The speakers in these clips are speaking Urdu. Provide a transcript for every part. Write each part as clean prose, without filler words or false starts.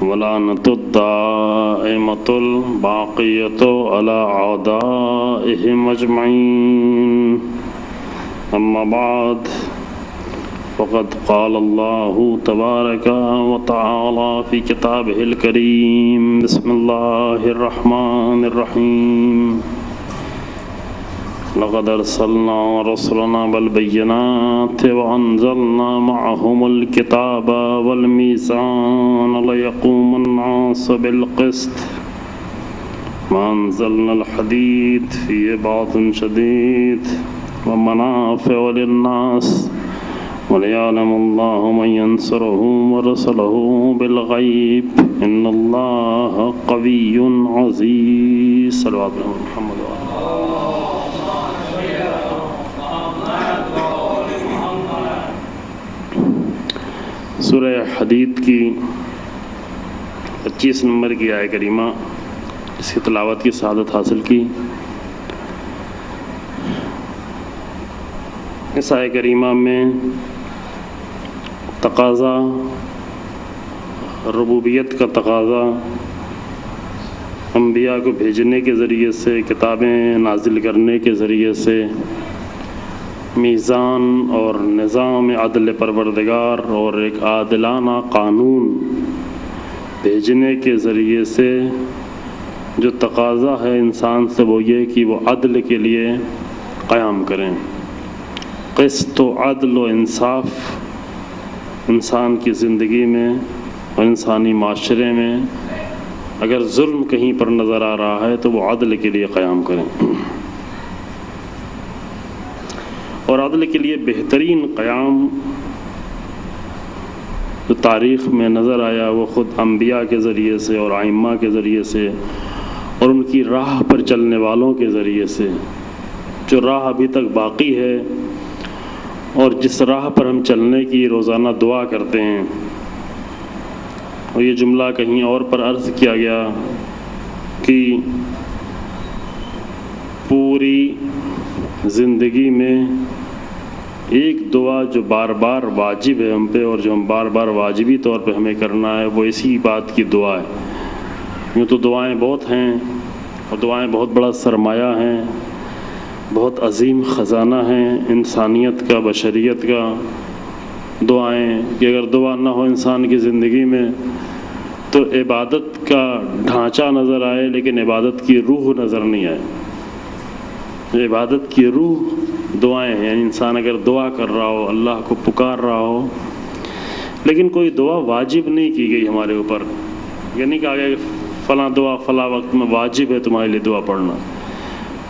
ولعنة الدائمة الباقية على أعدائهم أجمعين. أما بعد، فقد قال الله تبارك وتعالى في كتابه الكريم: بسم الله الرحمن الرحيم. لقد أرسلنا رسلنا بالبينات وأنزلنا معهم الكتاب والميزان ليقوم الناس بالقسط وأنزلنا الحديد فيه بأس شديد ومنافع للناس وليعلم الله من ينصره ورسله بالغيب إن الله قوي عزيز. صلوات محمد سورہ حدید کی 25 نمبر کی آیہ کریمہ، اس کی تلاوت کی سعادت حاصل کی۔ اس آیہ کریمہ میں تقاضا، ربوبیت کا تقاضا، انبیاء کو بھیجنے کے ذریعے سے، کتابیں نازل کرنے کے ذریعے سے، میزان اور نظام عدل پروردگار اور ایک عادلانہ قانون بھیجنے کے ذریعے سے جو تقاضا ہے انسان سے وہ یہ کہ وہ عدل کے لیے قیام کریں۔ قسط و عدل و انصاف انسان کی زندگی میں اور انسانی معاشرے میں اگر ظلم کہیں پر نظر آ رہا ہے تو وہ عدل کے لیے قیام کریں، اور عدل کے لیے بہترین قیام جو تاریخ میں نظر آیا وہ خود انبیاء کے ذریعے سے اور ائمہ کے ذریعے سے اور ان کی راہ پر چلنے والوں کے ذریعے سے، جو راہ ابھی تک باقی ہے اور جس راہ پر ہم چلنے کی روزانہ دعا کرتے ہیں۔ اور یہ جملہ کہیں اور پر عرض کیا گیا کہ پوری زندگی میں ایک دعا جو بار بار واجب ہے ہم پہ اور جو ہم بار بار واجبی طور پہ ہمیں کرنا ہے وہ اسی بات کی دعا ہے۔ یوں تو دعائیں بہت ہیں اور دعائیں بہت بڑا سرمایہ ہیں، بہت عظیم خزانہ ہیں انسانیت کا، بشریت کا۔ دعائیں کہ اگر دعا نہ ہو انسان کی زندگی میں تو عبادت کا ڈھانچہ نظر آئے لیکن عبادت کی روح نظر نہیں آئے۔ عبادت کی روح دعائیں ہیں، یعنی انسان اگر دعا کر رہا ہو، اللہ کو پکار رہا ہو، لیکن کوئی دعا واجب نہیں کی گئی ہمارے اوپر، یہ نہیں کہا گیا کہ فلاں دعا فلاں وقت میں واجب ہے تمہارے لیے دعا پڑھنا،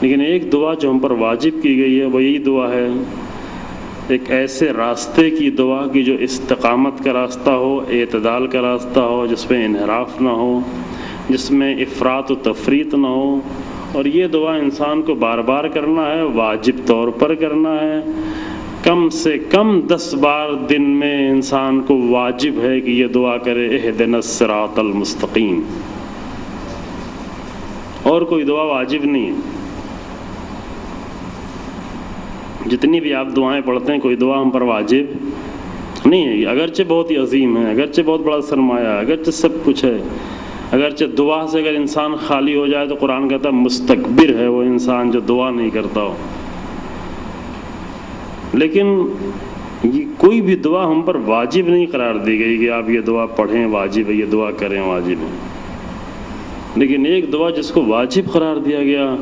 لیکن ایک دعا جو ہم پر واجب کی گئی ہے وہ یہی دعا ہے، ایک ایسے راستے کی دعا کہ جو استقامت کا راستہ ہو، اعتدال کا راستہ ہو، جس میں انحراف نہ ہو، جس میں افراط و تفریط نہ ہو۔ اور یہ دعا انسان کو بار بار کرنا ہے، واجب طور پر کرنا ہے، کم سے کم 10 بار دن میں انسان کو واجب ہے کہ یہ دعا کرے: اہدنا الصراط المستقیم۔ اور کوئی دعا واجب نہیں ہے۔ جتنی بھی آپ دعائیں پڑھتے ہیں کوئی دعا ہم پر واجب نہیں ہے، اگرچہ بہت ہی عظیم ہے، اگرچہ بہت بڑا سرمایہ ہے، اگرچہ سب کچھ ہے، اگرچہ دعا سے اگر انسان خالی ہو جائے تو قرآن کہتا ہے مستکبر ہے وہ انسان جو دعا نہیں کرتا ہو۔ لیکن یہ کوئی بھی دعا ہم پر واجب نہیں قرار دی گئی کہ آپ یہ دعا پڑھیں واجب ہے، یہ دعا کریں واجب ہے۔ لیکن ایک دعا جس کو واجب قرار دیا گیا،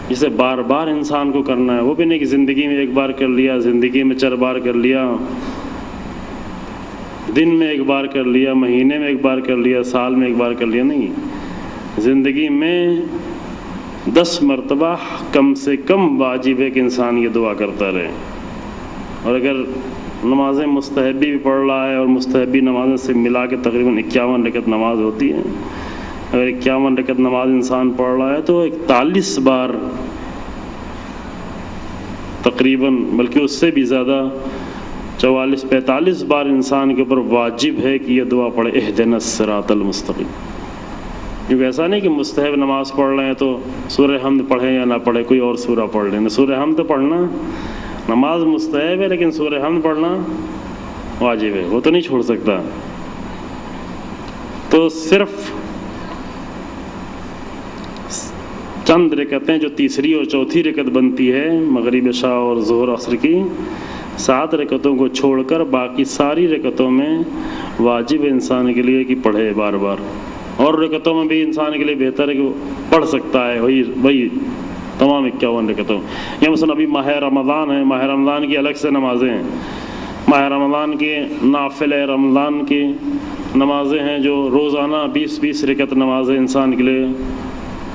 جسے بار بار انسان کو کرنا ہے، وہ بھی نہیں کہ زندگی میں ایک بار کر لیا، زندگی میں 4 بار کر لیا، دن میں ایک بار کر لیا، مہینے میں ایک بار کر لیا، سال میں ایک بار کر لیا، نہیں، زندگی میں 10 مرتبہ کم سے کم واجب ہے کہ انسان یہ دعا کرتا رہے۔ اور اگر نمازیں مستحبی بھی پڑھ رہا ہے اور مستحبی نمازیں سے ملا کے تقریباً 51 رکعت نماز ہوتی ہے، اگر 51 رکعت نماز انسان پڑھ رہا ہے تو 41 بار تقریباً، بلکہ اس سے بھی زیادہ، 44-45 بار انسان کے اوپر واجب ہے کہ یہ دعا پڑھے: اہدنا الصراط المستقیم۔ کیونکہ ایسا نہیں کہ مستحب نماز پڑھ رہے ہیں تو سورہ حمد پڑھیں یا نہ پڑھیں، کوئی اور سورہ پڑھ لیں۔ سورہ حمد پڑھنا نماز مستحب ہے لیکن سورہ حمد پڑھنا واجب ہے، وہ تو نہیں چھوڑ سکتا۔ تو صرف چند رکعتیں جو تیسری اور چوتھی رکعت بنتی ہے مغرب عشاء اور ظہر عصر کی، 7 رکعتوں کو چھوڑ کر باقی ساری رکعتوں میں واجب انسان کے لیے کہ پڑھے بار بار، اور رکعتوں میں بھی انسان کے لیے بہتر ہے کہ وہ پڑھ سکتا ہے وہی تمام 51 رکعتوں. یا مثلا ابھی ماہ رمضان ہے، ماہ رمضان کی الگ سے نمازیں ہیں، ماہ رمضان کے نافل رمضان کی نمازیں ہیں جو روزانہ 20 رکعت نمازیں انسان کے لیے،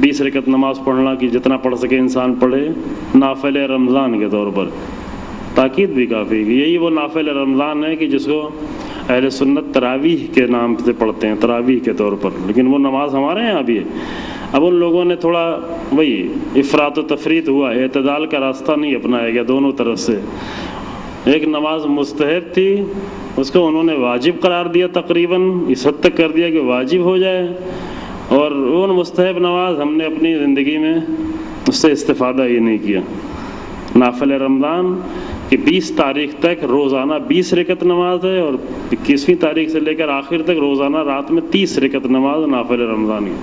20 رکعت نماز پڑھنا کہ جتنا پڑھ سکے انسان پڑھے نافل رمضان کے طور پر. تاکید بھی کافی، یہی وہ نافل رمضان ہے کہ جس کو اہل سنت تراویح کے نام سے پڑھتے ہیں، تراویح کے طور پر، لیکن وہ نماز ہمارے یہاں بھی ہے. اب ان لوگوں نے تھوڑا وہی افراط و تفریط ہوا، اعتدال کا راستہ نہیں اپنایا گیا دونوں طرف سے. ایک نماز مستحب تھی، اس کو انہوں نے واجب قرار دیا، تقریباً اس حد تک کر دیا کہ واجب ہو جائے، اور وہ مستحب نماز ہم نے اپنی زندگی میں اس سے استفادہ ہی نہیں کیا. نافل رمضان کہ 20 تاریخ تک روزانہ 20 رکعت نماز ہے، اور 21ویں تاریخ سے لے کر آخر تک روزانہ رات میں 30 رکعت نماز نافل رمضان کی.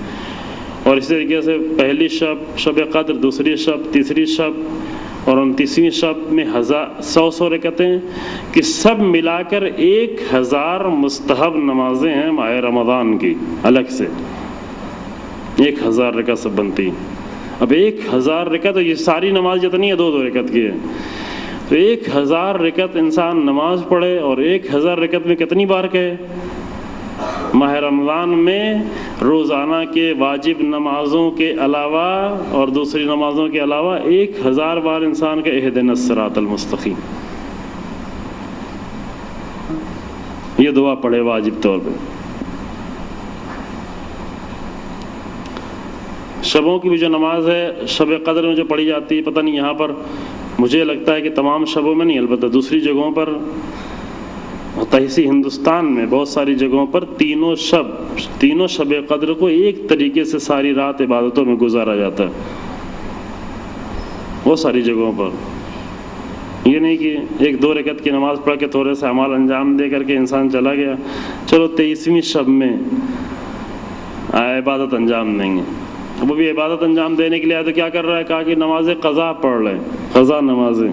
اور اسی طریقے سے پہلی شب قدر، دوسری شب، تیسری شب اور 29ویں شب میں 100 رکعتیں کہ سب ملا کر 1000 مستحب نمازیں ہیں ماہ رمضان کی الگ سے. 1000 رکعت سب بنتی. اب 1000 رکعت، یہ ساری نماز جتنی ہے 2 رکعت کی ہے، تو 1000 رکعت انسان نماز پڑھے، اور 1000 رکعت میں کتنی بار کہے؟ ماہ رمضان میں روزانہ کے واجب نمازوں کے علاوہ اور دوسری نمازوں کے علاوہ 1000 بار انسان کا اہدنا الصراط المستقیم یہ دعا پڑھے واجب طور پہ. شبوں کی بھی جو نماز ہے شب قدر میں جو پڑھی جاتی ہے، پتہ نہیں یہاں پر مجھے لگتا ہے کہ تمام شبوں میں نہیں، البتہ دوسری جگہوں پر، تحسی ہندوستان میں بہت ساری جگہوں پر تینوں شب قدر کو ایک طریقے سے ساری رات عبادتوں میں گزارا جاتا ہے. بہت ساری جگہوں پر یہ نہیں کہ 1-2 رکعت کی نماز پڑھ کے تھوڑے سے اعمال انجام دے کر کے انسان چلا گیا، چلو 23ویں شب میں عبادت انجام دیں گے. وہ بھی عبادت انجام دینے کے لیے تو کیا کر رہا ہے؟ کہا کہ نمازیں قضا پڑھ رہے ہیں، قضا نمازیں،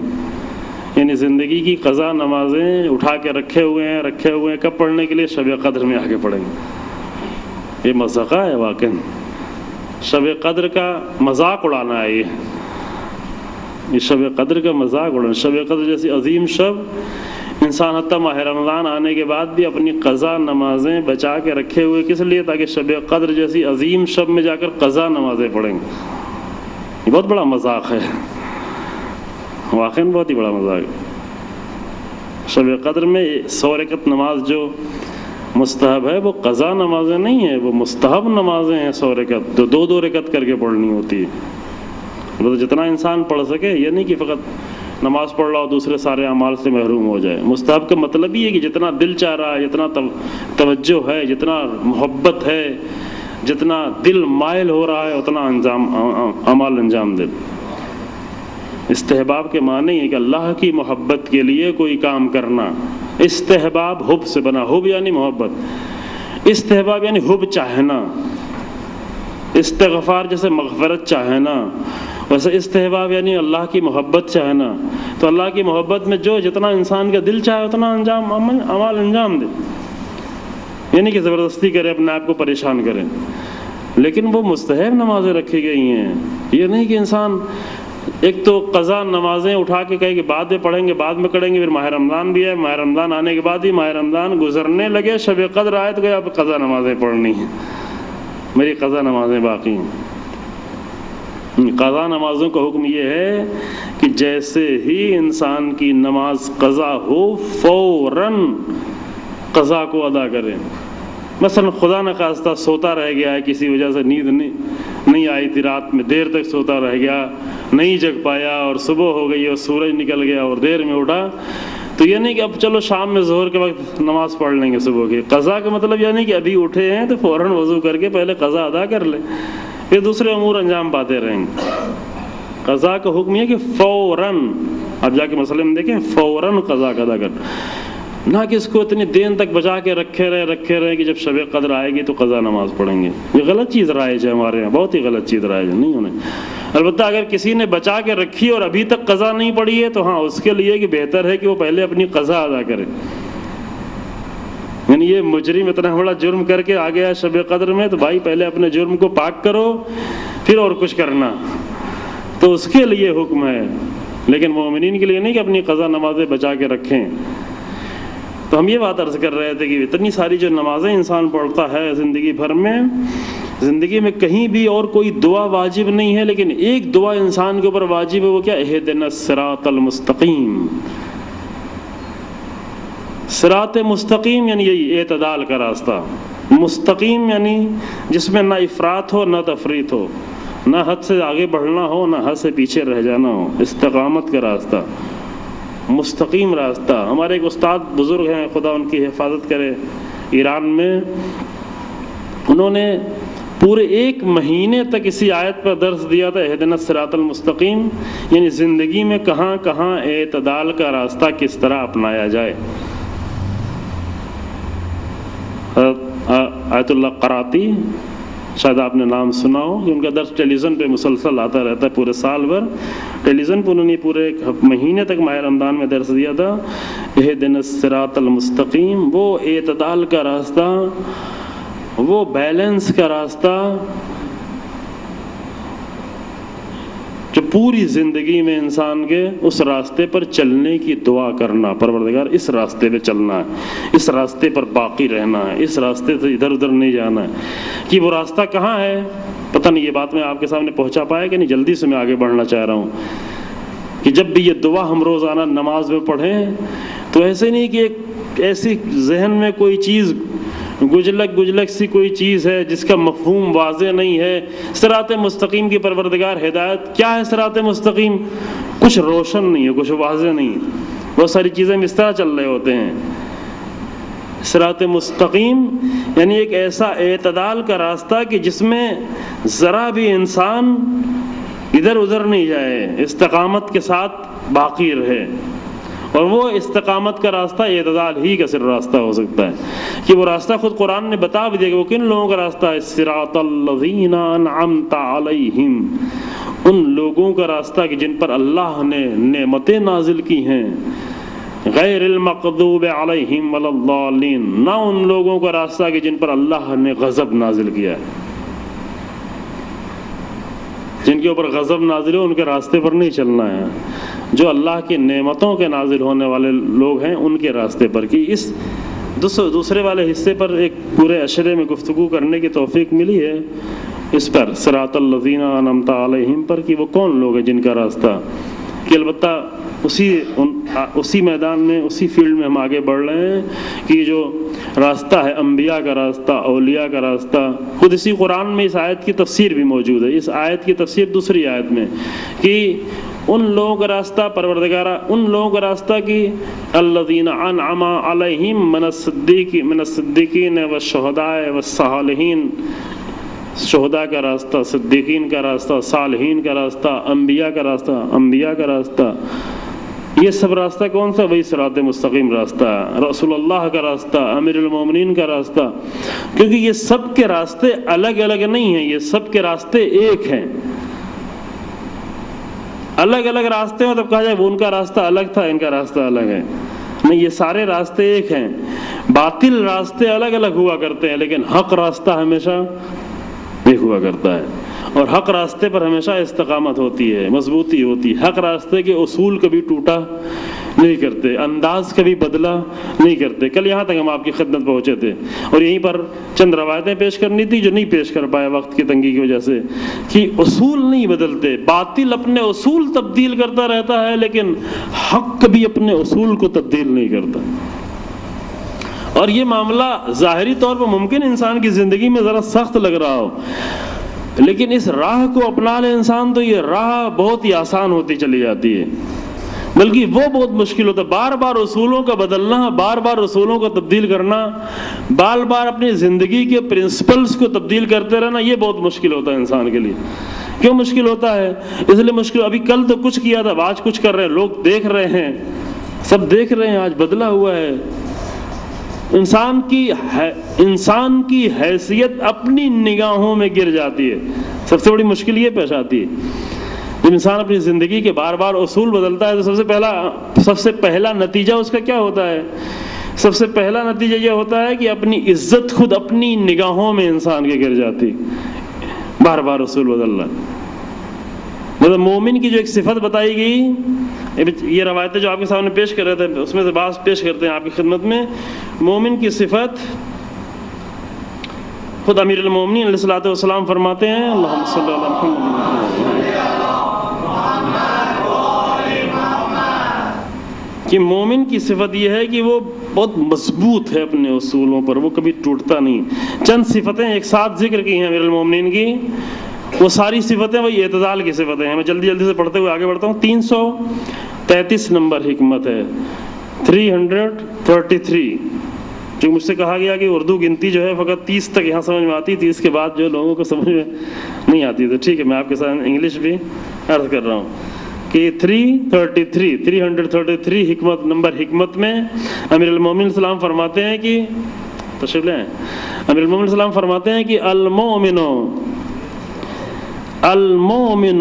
یعنی زندگی کی قضا نمازیں اٹھا کے رکھے ہوئے ہیں کب پڑھنے کے لیے؟ شب قدر میں آ کے پڑھیں گے. یہ مذاقہ ہے واقعی، شب قدر کا مذاق اڑانا ہے. یہ شب قدر کا مذاق اڑانا. شب قدر جیسی عظیم شب انسان حتیٰ ماہ رمضان آنے کے بعد بھی اپنی قضا نمازیں بچا کے رکھے ہوئے کس لیے؟ تاکہ شب قدر جیسی عظیم شب میں جا کر قضا نمازیں پڑھیں گے. یہ بہت بڑا مذاق ہے، واقعاً بہت ہی بڑا مذاق ہے. شب قدر میں 100 رکعت نماز جو مستحب ہے وہ قضا نمازیں نہیں ہیں، وہ مستحب نمازیں ہیں. 100 رکعت جو 2 رکعت کر کے پڑھنی ہوتی ہے. مطلب جتنا انسان پڑھ سکے، یہ نہیں کہ فقط نماز پڑھ رہا ہو دوسرے سارے اعمال سے محروم ہو جائے. مستحب کا مطلب یہ ہے کہ جتنا دل چاہ رہا ہے، جتنا توجہ ہے، جتنا محبت ہے، جتنا دل مائل ہو رہا ہے، اتنا اعمال انجام دے. استحباب کے معنی ہے کہ اللہ کی محبت کے لیے کوئی کام کرنا. استحباب حب سے بنا، حب یعنی محبت، استحباب یعنی حب چاہنا. استغفار جیسے مغفرت چاہنا، ویسے استحباب یعنی اللہ کی محبت چاہنا. تو اللہ کی محبت میں جو جتنا انسان کا دل چاہے اتنا اعمال انجام دے، یعنی کہ زبردستی کرے، اپنے آپ کو پریشان کرے. لیکن وہ مستحب نمازیں رکھی گئی ہیں. یہ نہیں کہ انسان ایک تو قضا نمازیں اٹھا کے کہے کہ بعد میں پڑھیں گے، بعد میں کریں گے. پھر ماہ رمضان بھی ہے، ماہ رمضان آنے کے بعد ہی ماہ رمضان گزرنے لگے، شب قدر آئے تو کہ اب قضا نمازیں پڑھنی ہیں، میری قضا نمازیں باقی ہیں. قضا نمازوں کا حکم یہ ہے کہ جیسے ہی انسان کی نماز قضا ہو فوراً قضا کو ادا کرے. مثلا خدا نخواستہ سوتا رہ گیا ہے، کسی وجہ سے نیند نہیں آئی تھی، رات میں دیر تک سوتا رہ گیا، نہیں جگ پایا، اور صبح ہو گئی اور سورج نکل گیا اور دیر میں اٹھا، تو یہ نہیں کہ اب چلو شام میں ظہر کے وقت نماز پڑھ لیں گے صبح کی. قضا کا مطلب یہ نہیں کہ ابھی اٹھے ہیں تو فوراً وضو کر کے پہلے قضا ادا کر لیں، پھر دوسرے امور انجام پاتے رہیں گے. قضا کا حکم یہ کہ فوراً، اب جا کے مسئلے میں دیکھیں، فوراً قضا ادا کر. نہ کہ اس کو اتنی دیر تک بچا کے رکھے رہے کہ جب شب قدر آئے گی تو قضا نماز پڑھیں گے. یہ غلط چیز رائج ہے ہمارے یہاں، بہت ہی غلط چیز رائج ہے، نہیں ہونے. البتہ اگر کسی نے بچا کے رکھی اور ابھی تک قضا نہیں پڑھی ہے تو ہاں اس کے لیے کہ بہتر ہے کہ وہ پہلے اپنی قضا ادا کرے. یعنی یہ مجرم اتنا بڑا جرم کر کے آ گیا شب قدر میں، تو بھائی پہلے اپنے جرم کو پاک کرو پھر اور کچھ کرنا، تو اس کے لیے حکم ہے، لیکن مومنین کے لیے نہیں کہ اپنی قضا نمازیں بچا کے رکھیں. تو ہم یہ بات عرض کر رہے تھے کہ اتنی ساری جو نمازیں انسان پڑھتا ہے زندگی بھر میں، زندگی میں کہیں بھی اور کوئی دعا واجب نہیں ہے، لیکن ایک دعا انسان کے اوپر واجب ہے، وہ کیا؟ اہدنا الصراط المستقیم. صراط مستقیم یعنی یہی اعتدال کا راستہ. مستقیم یعنی جس میں نہ افراط ہو نہ تفریط ہو، نہ حد سے آگے بڑھنا ہو نہ حد سے پیچھے رہ جانا ہو. استقامت کا راستہ، مستقیم راستہ. ہمارے ایک استاد بزرگ ہیں، خدا ان کی حفاظت کرے، ایران میں، انہوں نے پورے 1 مہینے تک اسی آیت پر درس دیا تھا، اہدنا الصراط المستقیم، یعنی زندگی میں کہاں کہاں اعتدال کا راستہ کس طرح اپنایا جائے. آیت اللہ قراتی، شاید آپ نے نام سنا ہو، ان کا درس ٹیلی ویژن پہ مسلسل آتا رہتا ہے پورے سال بھر. ٹیلی ویژن پہ انہوں نے پورے 1 مہینے تک ماہ رمضان میں درس دیا تھا، اہدنا الصراط المستقیم. وہ اعتدال کا راستہ، وہ بیلنس کا راستہ جو پوری زندگی میں انسان کے اس راستے پر چلنے کی دعا کرنا، پروردگار اس راستے پہ چلنا ہے، اس راستے پر باقی رہنا ہے، اس راستے سے ادھر ادھر نہیں جانا ہے. کہ وہ راستہ کہاں ہے پتہ نہیں، یہ بات میں آپ کے سامنے پہنچا پایا کہ نہیں، جلدی سے میں آگے بڑھنا چاہ رہا ہوں. کہ جب بھی یہ دعا ہم روزانہ نماز میں پڑھیں تو ایسے نہیں کہ ایک ایسی ذہن میں کوئی چیز گجلک سی کوئی چیز ہے جس کا مفہوم واضح نہیں ہے. صراط مستقیم کی پروردگار ہدایت کیا ہے؟ صراط مستقیم کچھ روشن نہیں ہے، کچھ واضح نہیں ہے، بہت ساری چیزیں اس طرح چل رہے ہوتے ہیں. صراط مستقیم یعنی ایک ایسا اعتدال کا راستہ کہ جس میں ذرا بھی انسان ادھر ادھر نہیں جائے، استقامت کے ساتھ باقی رہے. اور وہ استقامت کا راستہ اعتدال ہی کا صرف راستہ ہو سکتا ہے. کہ وہ راستہ خود قرآن نے بتا بھی دیا کہ وہ کن لوگوں کا راستہ ہے. صراط الذین انعمت علیہم، ان لوگوں کا راستہ کہ جن پر اللہ نے نعمتیں نازل کی ہیں. غیر المغضوب علیہم ولا الضالین، نہ ان لوگوں کا راستہ کہ جن پر اللہ نے غضب نازل کیا ہے. جن کے اوپر غضب نازل ہو ان کے راستے پر نہیں چلنا ہے. جو اللہ کی نعمتوں کے نازل ہونے والے لوگ ہیں ان کے راستے پر. کہ اس دوسرے والے حصے پر ایک پورے عشرے میں گفتگو کرنے کی توفیق ملی ہے اس پر، صراط الذین انعمت علیہم پر، کہ وہ کون لوگ ہیں جن کا راستہ. کہ البتہ اسی میدان میں، اسی فیلڈ میں ہم آگے بڑھ رہے ہیں کہ جو راستہ ہے انبیاء کا راستہ، اولیاء کا راستہ، خود اسی قرآن میں اس آیت کی تفسیر بھی موجود ہے. اس آیت کی تفسیر دوسری آیت میں کہ ان لوگوں کا راستہ پروردگارہ، ان لوگوں کا راستہ کہ الذین انعم علیہم من الصدیقین والشہداء والصالحین، شہداء کا راستہ، صدیقین کا راستہ، صالحین کا راستہ، انبیاء کا راستہ، انبیاء کا راستہ. یہ سب راستہ کون سا؟ وہی صراط مستقیم راستہ، رسول اللہ کا راستہ، امیر المومنین کا راستہ. کیونکہ یہ سب کے راستے الگ الگ نہیں ہیں، یہ سب کے راستے ایک ہیں. الگ الگ راستے ہوں تب کہا جائے وہ ان کا راستہ الگ تھا، ان کا راستہ الگ ہے. نہیں، یہ سارے راستے ایک ہیں. باطل راستے الگ الگ ہوا کرتے ہیں لیکن حق راستہ ہمیشہ ایک ہوا کرتا ہے. اور حق راستے پر ہمیشہ استقامت ہوتی ہے، مضبوطی ہوتی ہے. حق راستے کے اصول کبھی ٹوٹا نہیں کرتے، انداز کبھی بدلا نہیں کرتے. کل یہاں تک ہم آپ کی خدمت پہنچے تھے اور یہیں پر چند روایتیں پیش کرنی تھی جو نہیں پیش کر پائے وقت کی تنگی کی وجہ سے. کہ اصول نہیں بدلتے، باطل اپنے اصول تبدیل کرتا رہتا ہے لیکن حق کبھی اپنے اصول کو تبدیل نہیں کرتا. اور یہ معاملہ ظاہری طور پر ممکن انسان کی زندگی میں ذرا سخت لگ رہا ہو، لیکن اس راہ کو اپنا لے انسان تو یہ راہ بہت ہی آسان ہوتی چلی جاتی ہے، بلکہ وہ بہت مشکل ہوتا ہے. بار بار اصولوں کا بدلنا، بار بار اصولوں کو تبدیل کرنا، بار بار اپنی زندگی کے پرنسپلز کو تبدیل کرتے رہنا، یہ بہت مشکل ہوتا ہے انسان کے لیے. کیوں مشکل ہوتا ہے؟ اس لیے مشکل، ابھی کل تو کچھ کیا تھا، آج کچھ کر رہے ہیں، لوگ دیکھ رہے ہیں، سب دیکھ رہے ہیں، آج بدلا ہوا ہے. انسان کی حیثیت اپنی نگاہوں میں گر جاتی ہے. سب سے بڑی مشکل یہ پیش آتی ہے جب انسان اپنی زندگی کے بار بار اصول بدلتا ہے تو سب سے پہلا نتیجہ اس کا کیا ہوتا ہے؟ سب سے پہلا نتیجہ یہ ہوتا ہے کہ اپنی عزت خود اپنی نگاہوں میں انسان کے گر جاتی، بار بار اصول بدلنا. مطلب مومن کی جو ایک صفت بتائی گئی، یہ روایتیں جو آپ کے سامنے پیش کر رہے تھے اس میں سے بعض پیش کرتے ہیں آپ کی خدمت میں. مومن کی صفت خود امیر المومنین علیہ الصلوۃ والسلام فرماتے ہیں، اللہم صلی علی محمد، کہ مومن کی صفت یہ ہے کہ وہ بہت مضبوط ہے اپنے اصولوں پر، وہ کبھی ٹوٹتا نہیں. چند صفتیں ایک ساتھ ذکر کی ہیں امیر المومنین کی، وہ ساری صفتیں وہی اعتدال کی صفتیں ہیں. میں جلدی سے پڑھتے ہوئے آگے بڑھتا ہوں. 333 نمبر حکمت ہے، 333. جو مجھ سے کہا گیا کہ اردو گنتی جو ہے فقط 30 تک یہاں سمجھ میں آتی، 30 کے بعد جو لوگوں کو سمجھ میں نہیں آتی، تو ٹھیک ہے میں آپ کے ساتھ انگلش بھی عرض کر رہا ہوں کہ 333 حکمت نمبر حکمت میں امیر المومنین السلام فرماتے ہیں کہ تشریف لیں، امیر المومنین السلام فرماتے ہیں کہ المومن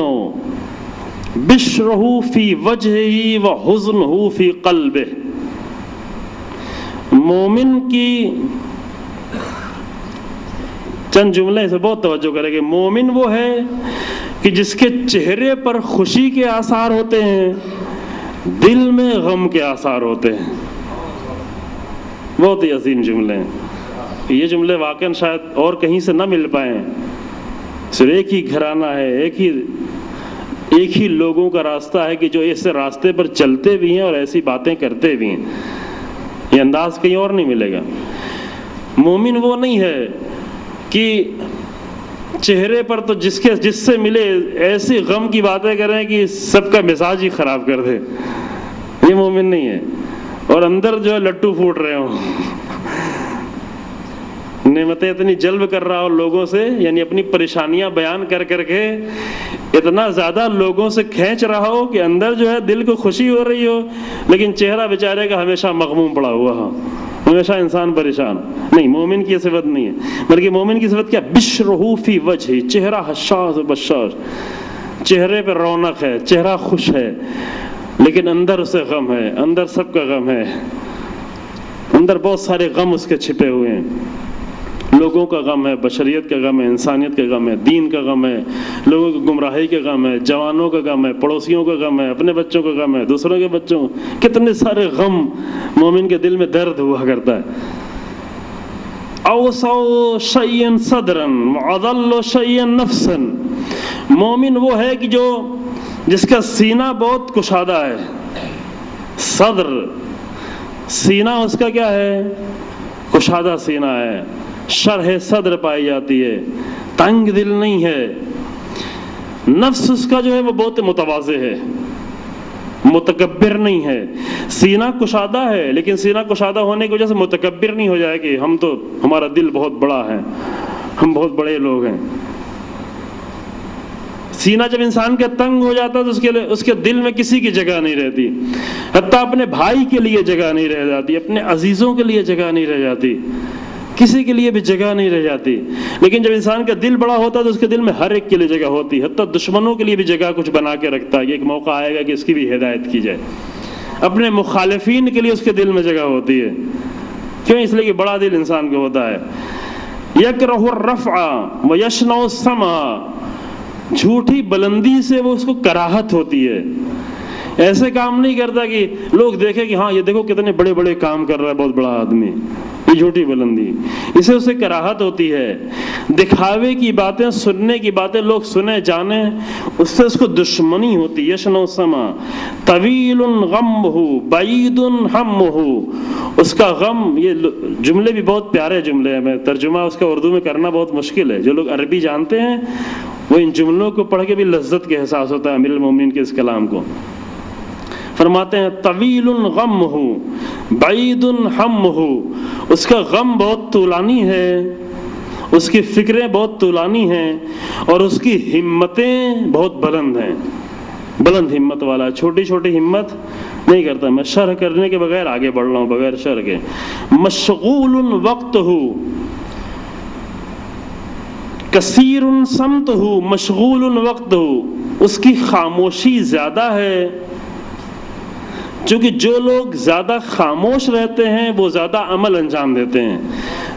بشرہ فی وجہہ و حزنہ فی قلبہ. مومن کی چند جملے سے بہت توجہ کریں گے. مومن وہ ہے کہ جس کے چہرے پر خوشی کے آثار ہوتے ہیں، دل میں غم کے آثار ہوتے ہیں. بہت ہی عظیم جملے ہیں یہ. جملے واقعاً شاید اور کہیں سے نہ مل پائیں. صرف ایک ہی گھرانہ ہے، ایک ہی لوگوں کا راستہ ہے کہ جو اس راستے پر چلتے بھی ہیں اور ایسی باتیں کرتے بھی ہیں. یہ انداز کہیں اور نہیں ملے گا. مومن وہ نہیں ہے کہ چہرے پر تو جس سے ملے ایسی غم کی باتیں کریں کہ سب کا مزاج ہی خراب کر دے. یہ مومن نہیں ہے. اور اندر جو ہے لٹو پھوٹ رہے ہوں، نعمتیں اتنی جلب کر رہا ہو لوگوں سے، یعنی اپنی پریشانیاں بیان کر کے اتنا زیادہ لوگوں سے کھینچ رہا ہو کہ اندر جو ہے دل کو خوشی ہو رہی ہو، لیکن چہرہ بیچارے کا ہمیشہ مغموم پڑا ہوا ہو، ہمیشہ انسان پریشان. نہیں، مومن کی صفت نہیں ہے. بلکہ مومن کی صفت کیا؟ بشرہ فی وجہ، چہرہ حشاش بشاش، چہرے پہ رونق ہے، چہرہ خوش ہے، لیکن اندر اسے غم ہے. اندر سب کا غم ہے، اندر بہت سارے غم اس کے چھپے ہوئے ہیں. لوگوں کا غم ہے، بشریت کا غم ہے، انسانیت کا غم ہے، دین کا غم ہے، لوگوں کی گمراہی کا غم ہے، جوانوں کا غم ہے، پڑوسیوں کا غم ہے، اپنے بچوں کا غم ہے، دوسروں کے بچوں، کتنے سارے غم مومن کے دل میں درد ہوا کرتا ہے. اوسع شیئا صدرا واضل شیئا نفسا. مومن وہ ہے کہ جس کا سینہ بہت کشادہ ہے. صدر، سینہ اس کا کیا ہے؟ کشادہ سینہ ہے، شرح صدر پائی جاتی ہے، تنگ دل نہیں ہے. نفس اس کا جو ہے وہ بہت متواضع ہے، متکبر نہیں ہے. سینہ کشادہ ہے لیکن سینہ کشادہ ہونے کی وجہ سے متکبر نہیں ہو جائے کہ ہمارا دل بہت بڑا ہے، ہم بہت بڑے لوگ ہیں. سینہ جب انسان کا تنگ ہو جاتا ہے تو اس کے دل میں کسی کی جگہ نہیں رہتی، حتیٰ اپنے بھائی کے لیے جگہ نہیں رہ جاتی، اپنے عزیزوں کے لیے جگہ نہیں رہ جاتی، کسی کے لیے بھی جگہ نہیں رہ جاتی. لیکن جب انسان کا دل بڑا ہوتا ہے تو اس کے دل میں ہر ایک کے لیے جگہ ہوتی ہے، حتیٰ دشمنوں کے لیے بھی جگہ کچھ بنا کے رکھتا ہے کہ ایک موقع آئے گا کہ اس کی بھی ہدایت کی جائے. اپنے مخالفین کے لیے اس کے دل میں جگہ ہوتی ہے. کیوں؟ اس لیے کہ بڑا دل انسان کا ہوتا ہے. یکرہ الرفع ویشنع السمع. جھوٹی بلندی سے وہ اس کو کراہت ہوتی ہے. ایسے کام نہیں کرتا کہ لوگ دیکھیں کہ ہاں یہ دیکھو کتنے بڑے بڑے کام کر رہا ہے بہت بڑا آدمی. یہ جھوٹی بلندی، اسے کراہت ہوتی ہے. دکھاوے کی باتیں، سننے کی باتیں لوگ سنے جانیں، اس سے اس کو دشمنی ہوتی. یشنع السمع. طویل غمہ بعید ہمہ. اس کا غم، یہ جملے بھی بہت پیارے جملے ہیں، میں ترجمہ اس کا اردو میں کرنا بہت مشکل ہے. جو لوگ عربی جانتے ہیں وہ ان جملوں کو پڑھ کے بھی لذت کے احساس ہوتا ہے امیر المومنین کے اس کلام کو. فرماتے ہیں طویل غمہ بعید ہمہ. اس کا غم بہت طولانی ہے، اس کی فکریں بہت طولانی ہیں، اور اس کی ہمتیں بہت بلند ہیں. بلند ہمت والا. چھوٹی چھوٹی ہمت نہیں کرتا. میں شرح کرنے کے بغیر آگے بڑھ رہا ہوں، بغیر شرح کے. مشغول وقتہ کثیر سمتہ، مشغول وقتہ، اس کی خاموشی زیادہ ہے. چونکہ جو لوگ زیادہ خاموش رہتے ہیں وہ زیادہ عمل انجام دیتے ہیں.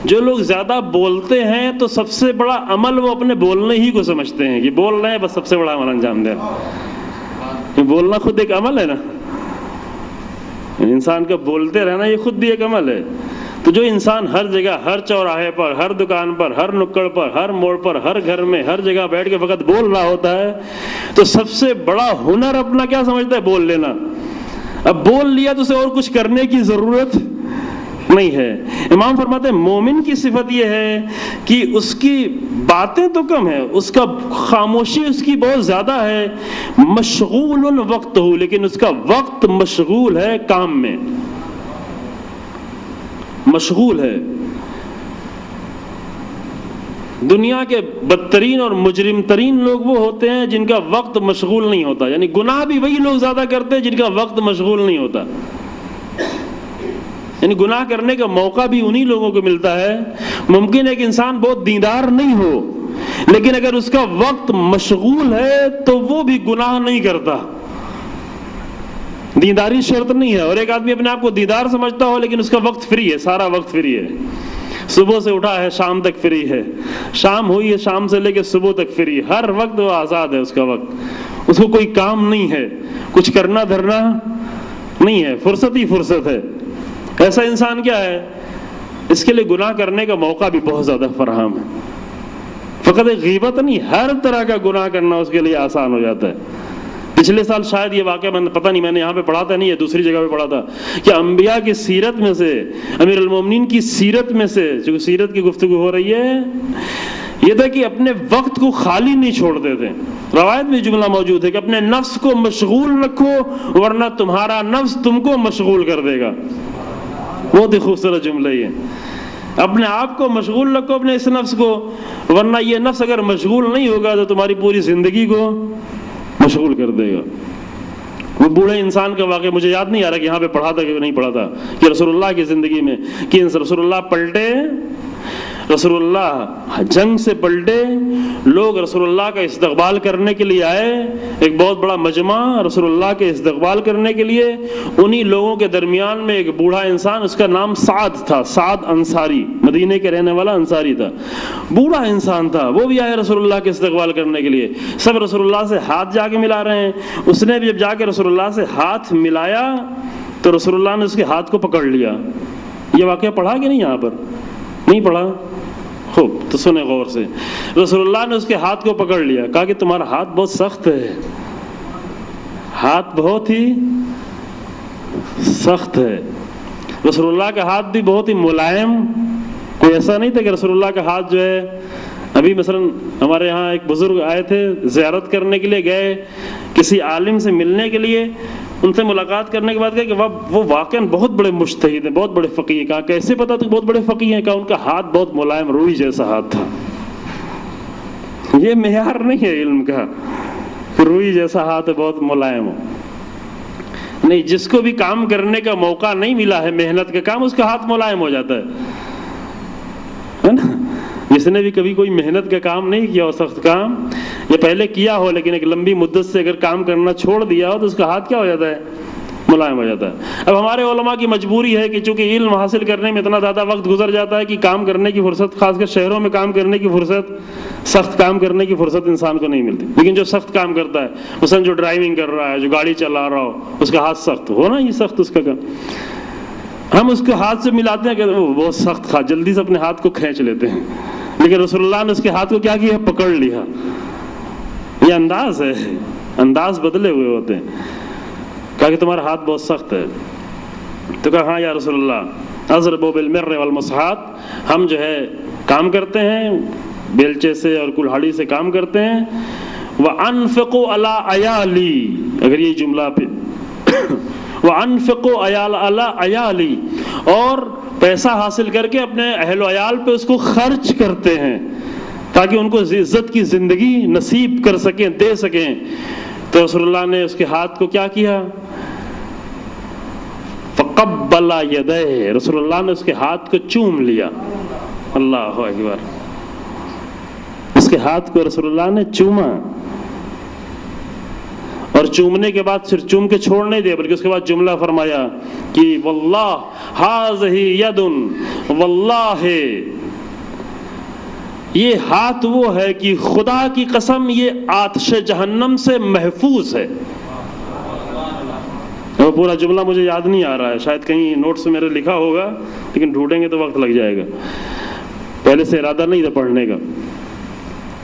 جو لوگ زیادہ بولتے ہیں تو سب سے بڑا عمل وہ اپنے بولنے ہی کو سمجھتے ہیں کہ بول رہے ہیں بس سب سے بڑا عمل انجام دیں. بولنا خود ایک عمل ہے نا، انسان کا بولتے رہنا یہ خود بھی ایک عمل ہے. تو جو انسان ہر جگہ، ہر چوراہے پر، ہر دکان پر، ہر نکڑ پر، ہر موڑ پر، ہر گھر میں، ہر جگہ بیٹھ کے فقط بول رہا ہوتا ہے تو سب سے بڑا ہنر اپنا کیا سمجھتا ہے؟ بول لینا. اب بول لیا تو اسے اور کچھ کرنے کی ضرورت نہیں ہے. امام فرماتے ہیں مومن کی صفت یہ ہے کہ اس کی باتیں تو کم ہے، اس کا خاموشی اس کی بہت زیادہ ہے. مشغول وقت ہو، لیکن اس کا وقت مشغول ہے کام میں، مشغول ہے. دنیا کے بدترین اور مجرم ترین لوگ وہ ہوتے ہیں جن کا وقت مشغول نہیں ہوتا. یعنی گناہ بھی وہی لوگ زیادہ کرتے ہیں جن کا وقت مشغول نہیں ہوتا. یعنی گناہ کرنے کا موقع بھی انہی لوگوں کو ملتا ہے. ممکن ہے کہ انسان بہت دیندار نہیں ہو، لیکن اگر اس کا وقت مشغول ہے تو وہ بھی گناہ نہیں کرتا. دینداری شرط نہیں ہے. اور ایک آدمی اپنے آپ کو دیندار سمجھتا ہو لیکن اس کا وقت فری ہے، سارا وقت فری ہے. صبح سے اٹھا ہے شام تک فری ہے، شام ہوئی ہے شام سے لے کے صبح تک فری ہے. ہر وقت وہ آزاد ہے. اس کا وقت، اس کو کوئی کام نہیں ہے، کچھ کرنا دھرنا نہیں ہے، فرصت ہی فرصت ہے. ایسا انسان کیا ہے؟ اس کے لیے گناہ کرنے کا موقع بھی بہت زیادہ فراہم ہے. فقط ایک غیبت نہیں، ہر طرح کا گناہ کرنا اس کے لیے آسان ہو جاتا ہے. پچھلے سال شاید یہ واقعہ پتہ نہیں، میں نے یہاں پہ پڑھا تھا نہیں ہے، دوسری جگہ پہ پڑھا تھا کہ انبیاء کی سیرت میں سے، امیر المومنین کی سیرت میں سے، جو سیرت کی گفتگو ہو رہی ہے، یہ تھا کہ اپنے وقت کو خالی نہیں چھوڑتے تھے. روایت میں جملہ موجود ہے کہ اپنے نفس کو مشغول رکھو ورنہ تمہارا نفس تم کو مشغول کر دے گا. بہت ہی خوبصورت جملہ یہ. اپنے آپ کو مشغول رکھو، اپنے اس نفس کو، ورنہ یہ نفس اگر مشغول نہیں ہوگا تو تمہاری پوری زندگی کو مشغول کر دے گا. وہ بوڑھے انسان کا واقعہ مجھے یاد نہیں آ رہا کہ یہاں پہ پڑھا تھا کہ نہیں پڑھا تھا، کہ رسول اللہ کی زندگی میں کہ رسول اللہ پلٹے، رسول اللہ جنگ سے پلٹے، لوگ رسول اللہ کا استقبال کرنے کے لیے آئے، ایک بہت بڑا مجمع رسول اللہ کے استقبال کرنے کے لیے. انہی لوگوں کے درمیان میں ایک بوڑھا انسان، اس کا نام سعد تھا، سعد انصاری، مدینے کے رہنے والا انصاری تھا. بوڑھا انسان تھا، وہ بھی آئے رسول اللہ کے استقبال کرنے کے لیے. سب رسول اللہ سے ہاتھ جا کے ملا رہے ہیں. اس نے بھی جب جا کے رسول اللہ سے ہاتھ ملایا تو رسول اللہ نے اس کے ہاتھ کو پکڑ لیا. یہ واقعہ پڑھا کہ نہیں؟ یہاں پر نہیں پڑھا؟ خوب، تو سنیں غور سے. رسول اللہ نے اس کے ہاتھ کو پکڑ لیا، کہا کہ تمہارا ہاتھ بہت سخت ہے، ہاتھ بہت ہی سخت ہے. رسول اللہ کا ہاتھ بھی بہت ہی ملائم، کوئی ایسا نہیں تھا کہ رسول اللہ کا ہاتھ جو ہے، ابھی مثلا ہمارے یہاں ایک بزرگ آئے تھے زیارت کرنے کے لیے، گئے کسی عالم سے ملنے کے لیے، ان سے ملاقات کرنے کے بعد کہا کہ وہ واقعاً بہت بڑے مجتہد ہیں، بہت بڑے فقیہ ہیں. کہا کیسے پتا تو بہت بڑے فقیہ ہیں؟ کہا ان کا ہاتھ بہت ملائم، روئی جیسا ہاتھ تھا. یہ معیار نہیں ہے علم کا، روئی جیسا ہاتھ ہے، بہت ملائم ہو. نہیں، جس کو بھی کام کرنے کا موقع نہیں ملا ہے، محنت کا کام، اس کا ہاتھ ملائم ہو جاتا ہے نا. جس نے بھی کبھی کوئی محنت کا کام نہیں کیا ہو، سخت کام، یا پہلے کیا ہو لیکن ایک لمبی مدت سے اگر کام کرنا چھوڑ دیا ہو تو اس کا ہاتھ کیا ہو جاتا ہے؟ ملائم ہو جاتا ہے. اب ہمارے علماء کی مجبوری ہے کہ چونکہ علم حاصل کرنے میں اتنا زیادہ وقت گزر جاتا ہے کہ کام کرنے کی فرصت، خاص کر شہروں میں کام کرنے کی فرصت، سخت کام کرنے کی فرصت انسان کو نہیں ملتی. لیکن جو سخت کام کرتا ہے، مثلا جو ڈرائیونگ کر رہا ہے، جو گاڑی چلا رہا ہو، اس کا ہاتھ سخت ہو نا، یہ سخت اس کا کام، ہم اس کو ہاتھ سے ملاتے ہیں کہ وہ بہت سخت تھا، جلدی سے اپنے ہاتھ کو کھینچ لیتے ہیں. لیکن رسول اللہ نے اس کے ہاتھ کو کیا کیا؟ پکڑ لیا. یہ انداز ہے، انداز بدلے ہوئے ہوتے ہیں. کہا کہ تمہارا ہاتھ بہت سخت ہے. تو کہا ہاں یا رسول اللہ، اضرب بالمر والمصحات، ہم جو ہے کام کرتے ہیں بیلچے سے اور کلہاڑی سے کام کرتے ہیں. وانفقوا علی عیالی، اگر یہ جملہ پہ وانفقوا علی عیالی، اور پیسہ حاصل کر کے اپنے اہل و عیال پہ اس کو خرچ کرتے ہیں تاکہ ان کو عزت کی زندگی نصیب کر سکیں، دے سکیں. تو رسول اللہ نے اس کے ہاتھ کو کیا کیا؟ فقبل یدیہ، رسول اللہ نے اس کے ہاتھ کو چوم لیا. اللہ اکبر، اس کے ہاتھ کو رسول اللہ نے چوما، اور چومنے کے بعد صرف چوم کے چھوڑ نہیں دیا بلکہ اس کے بعد جملہ فرمایا کہ واللہ ھذہ ید، واللہ یہ ہاتھ وہ ہے کہ خدا کی قسم یہ آتش جہنم سے محفوظ ہے. وہ پورا جملہ مجھے یاد نہیں آ رہا ہے، شاید کہیں نوٹس میں میرے لکھا ہوگا لیکن ڈھونڈیں گے تو وقت لگ جائے گا، پہلے سے ارادہ نہیں تھا پڑھنے کا.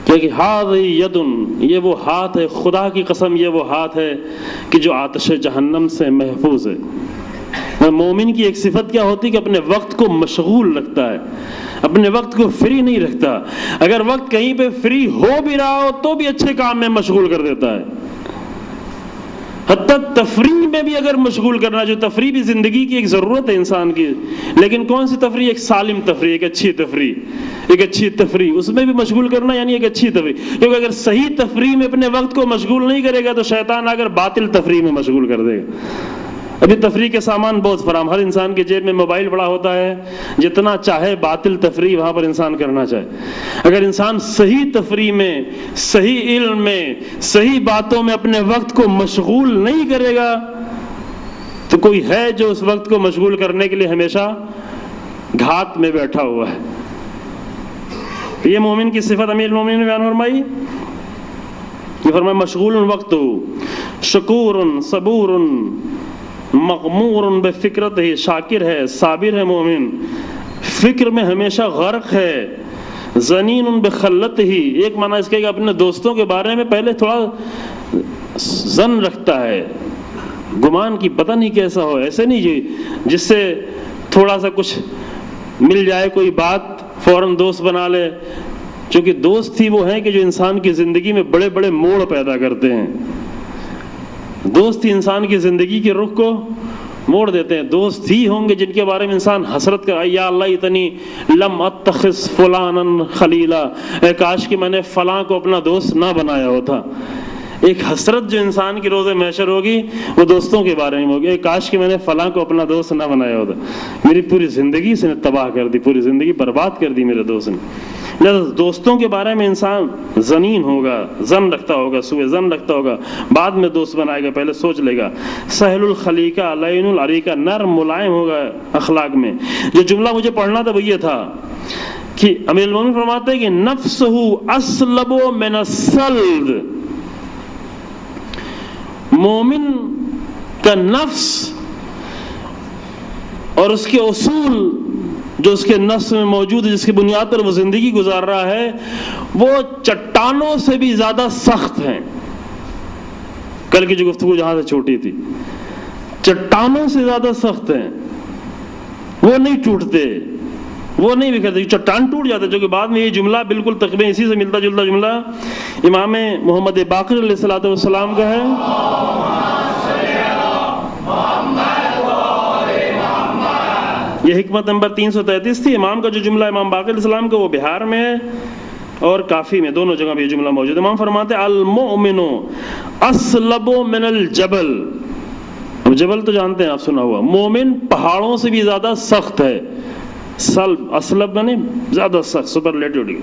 کیونکہ ھذہ ید، یہ وہ ہاتھ ہے، خدا کی قسم یہ وہ ہاتھ ہے کہ جو آتش جہنم سے محفوظ ہے. مومن کی ایک صفت کیا ہوتی ہے کہ اپنے وقت کو مشغول رکھتا ہے، اپنے وقت کو فری نہیں رکھتا. اگر وقت کہیں پہ فری ہو بھی رہا ہو تو بھی اچھے کام میں مشغول کر دیتا ہے. حتیٰ تفریح میں بھی اگر مشغول کرنا، جو تفریح بھی زندگی کی ایک ضرورت ہے انسان کی، لیکن کون سی تفریح؟ ایک سالم تفریح، ایک اچھی تفریح، ایک اچھی تفریح، اس میں بھی مشغول کرنا یعنی ایک اچھی تفریح. کیونکہ اگر صحیح تفریح میں اپنے وقت کو مشغول نہیں کرے گا تو شیطان اگر باطل تفریح میں مشغول کر دے گا. ابھی تفریح کے سامان بہت فراہم، ہر انسان کے جیب میں موبائل پڑا ہوتا ہے، جتنا چاہے باطل تفریح وہاں پر انسان کرنا چاہے. اگر انسان صحیح تفریح میں، صحیح علم میں، صحیح باتوں میں اپنے وقت کو مشغول نہیں کرے گا تو کوئی ہے جو اس وقت کو مشغول کرنے کے لیے ہمیشہ گھات میں بیٹھا ہوا ہے. یہ مومن کی صفت امیر المومنین نے بیان فرمائی. یہ فرمایا مشغول وقت، شکور، صبور، مغمور بفکرت، ہی شاکر ہے، صابر ہے مومن، فکر میں ہمیشہ غرق ہے. ظنین بخلت ہی، ایک معنی اس کے کہ اپنے دوستوں کے بارے میں پہلے تھوڑا ظن رکھتا ہے، گمان کی پتہ نہیں کیسا ہو، ایسے نہیں جی جس سے تھوڑا سا کچھ مل جائے کوئی بات فوراً دوست بنا لے. چونکہ دوست ہی وہ ہیں کہ جو انسان کی زندگی میں بڑے بڑے موڑ پیدا کرتے ہیں. دوست ہی انسان کی زندگی کے رخ کو موڑ دیتے ہیں. دوست ہی ہوں گے جن کے بارے میں انسان حسرت کر، یا اللہ اتنی لم اتخذ فلانا خلیلا، اے کاش کہ میں نے فلاں کو اپنا دوست نہ بنایا ہوتا. ایک حسرت جو انسان کی روز محشر ہوگی وہ دوستوں کے بارے میں ہوگی، اے کاش کہ میں نے فلاں کو اپنا دوست نہ بنایا ہوتا، میری پوری زندگی سے نے تباہ کر دی، پوری زندگی برباد کر دی میرے دوست نے. دوستوں کے بارے میں انسان ظنین ہوگا، ظن رکھتا ہوگا، سوء ظن رکھتا ہوگا، بعد میں دوست بنائے گا، پہلے سوچ لے گا. سہل الخلیقہ، لین العریقہ، نرم ملائم ہوگا اخلاق میں. جو جملہ مجھے پڑھنا تھا وہ یہ تھا کہ امیر المومنین فرماتے ہیں کہ نفسہ اسلب من السلب، مومن کا نفس اور اس کے اصول جو اس کے نفس میں موجود ہے، جس کی بنیاد پر وہ زندگی گزار رہا ہے، وہ چٹانوں سے بھی زیادہ سخت ہیں. کل کی جو گفتگو جہاں سے چھوٹی تھی، چٹانوں سے زیادہ سخت ہیں. وہ نہیں ٹوٹتے، وہ نہیں بکھرتے، چٹان ٹوٹ جاتا ہے. جو کہ بعد میں یہ جملہ بالکل تقریباً اسی سے ملتا جلتا جملہ امام محمد باقر علیہ الصلوۃ والسلام کا ہے. یہ حکمت نمبر 333 تھی. امام کا جو جملہ امام باقر علیہ السلام کا وہ بہار میں ہے اور کافی میں، دونوں جگہ بھی یہ جملہ موجود ہے. امام فرماتے ہیں المؤمن اسلب من الجبل. جبل تو جانتے ہیں آپ، سنا ہوا. مومن پہاڑوں سے بھی زیادہ سخت ہے. سلب، اسلب یعنی زیادہ سخت، سپرلیٹیو ڈگری.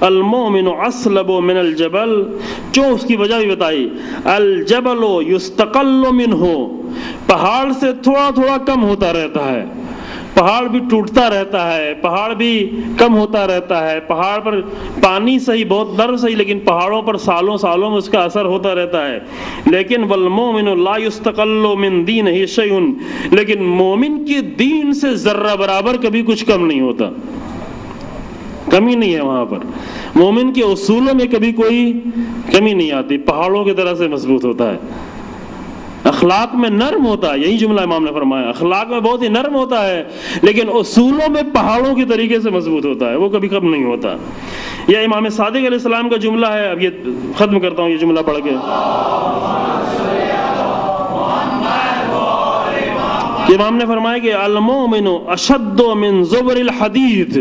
المؤمن اسلب من الجبل، جو اس کی وجہ بھی بتائی. الجبل یستقل منہ، پہاڑ سے تھوڑا تھوڑا کم ہوتا رہتا ہے. پہاڑ بھی ٹوٹتا رہتا ہے، پہاڑ بھی کم ہوتا رہتا ہے. پہاڑ پر پانی صحیح، بہت نرم صحیح، لیکن پہاڑوں پر سالوں سالوں میں اس کا اثر ہوتا رہتا ہے. لیکن والمؤمن لا یستقل من دینہ شیء، لیکن مومن کی دین سے ذرہ برابر کبھی کچھ کم نہیں ہوتا، کمی نہیں ہے وہاں پر. مومن کے اصولوں میں کبھی کوئی کمی نہیں آتی، پہاڑوں کی طرح سے مضبوط ہوتا ہے. اخلاق میں نرم ہوتا ہے، یہی جملہ امام نے فرمایا. اخلاق میں بہت ہی نرم ہوتا ہے لیکن اصولوں میں پہاڑوں کی طریقے سے مضبوط ہوتا ہے، وہ کبھی کم نہیں ہوتا. یہ امام صادق علیہ السلام کا جملہ ہے. اب یہ ختم کرتا ہوں یہ جملہ پڑھ کے. امام نے فرمایا کہ المؤمن اشد من زبر الحدید،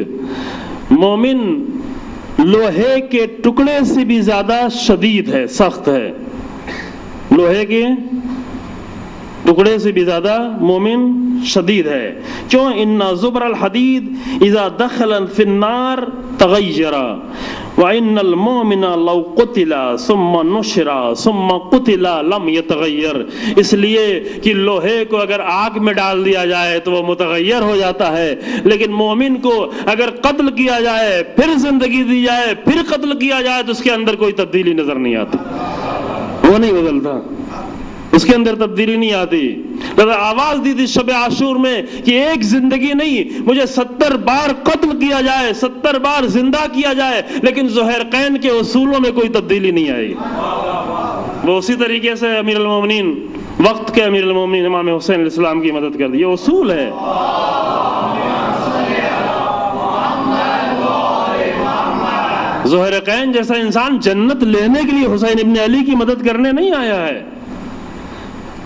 مومن لوہے کے ٹکڑے سے بھی زیادہ شدید ہے، سخت ہے. لوہے کے ٹکڑے سے بھی زیادہ مومن شدید ہے. کیوں؟ ان زبر الحدید اذا دخل فی النار تغیر وان المؤمن لو قتل ثم نشر ثم قتل لم يتغیر. اس لیے کہ لوہے کو اگر آگ میں ڈال دیا جائے تو وہ متغیر ہو جاتا ہے، لیکن مومن کو اگر قتل کیا جائے پھر زندگی دی جائے پھر قتل کیا جائے تو اس کے اندر کوئی تبدیلی نظر نہیں آتی، وہ نہیں بدلتا، اس کے اندر تبدیلی نہیں آتی. لہذا آواز دی تھی شب عاشور میں کہ ایک زندگی نہیں، مجھے 70 بار قتل کیا جائے، 70 بار زندہ کیا جائے، لیکن ذوالقرنین کے اصولوں میں کوئی تبدیلی نہیں آئی. وہ اسی طریقے سے امیر المومنین، وقت کے امیر المومنین امام حسین علیہ السلام کی مدد کر دی. یہ اصول ہے. ذوالقرنین جیسا انسان جنت لینے کے لیے حسین ابن علی کی مدد کرنے نہیں آیا ہے،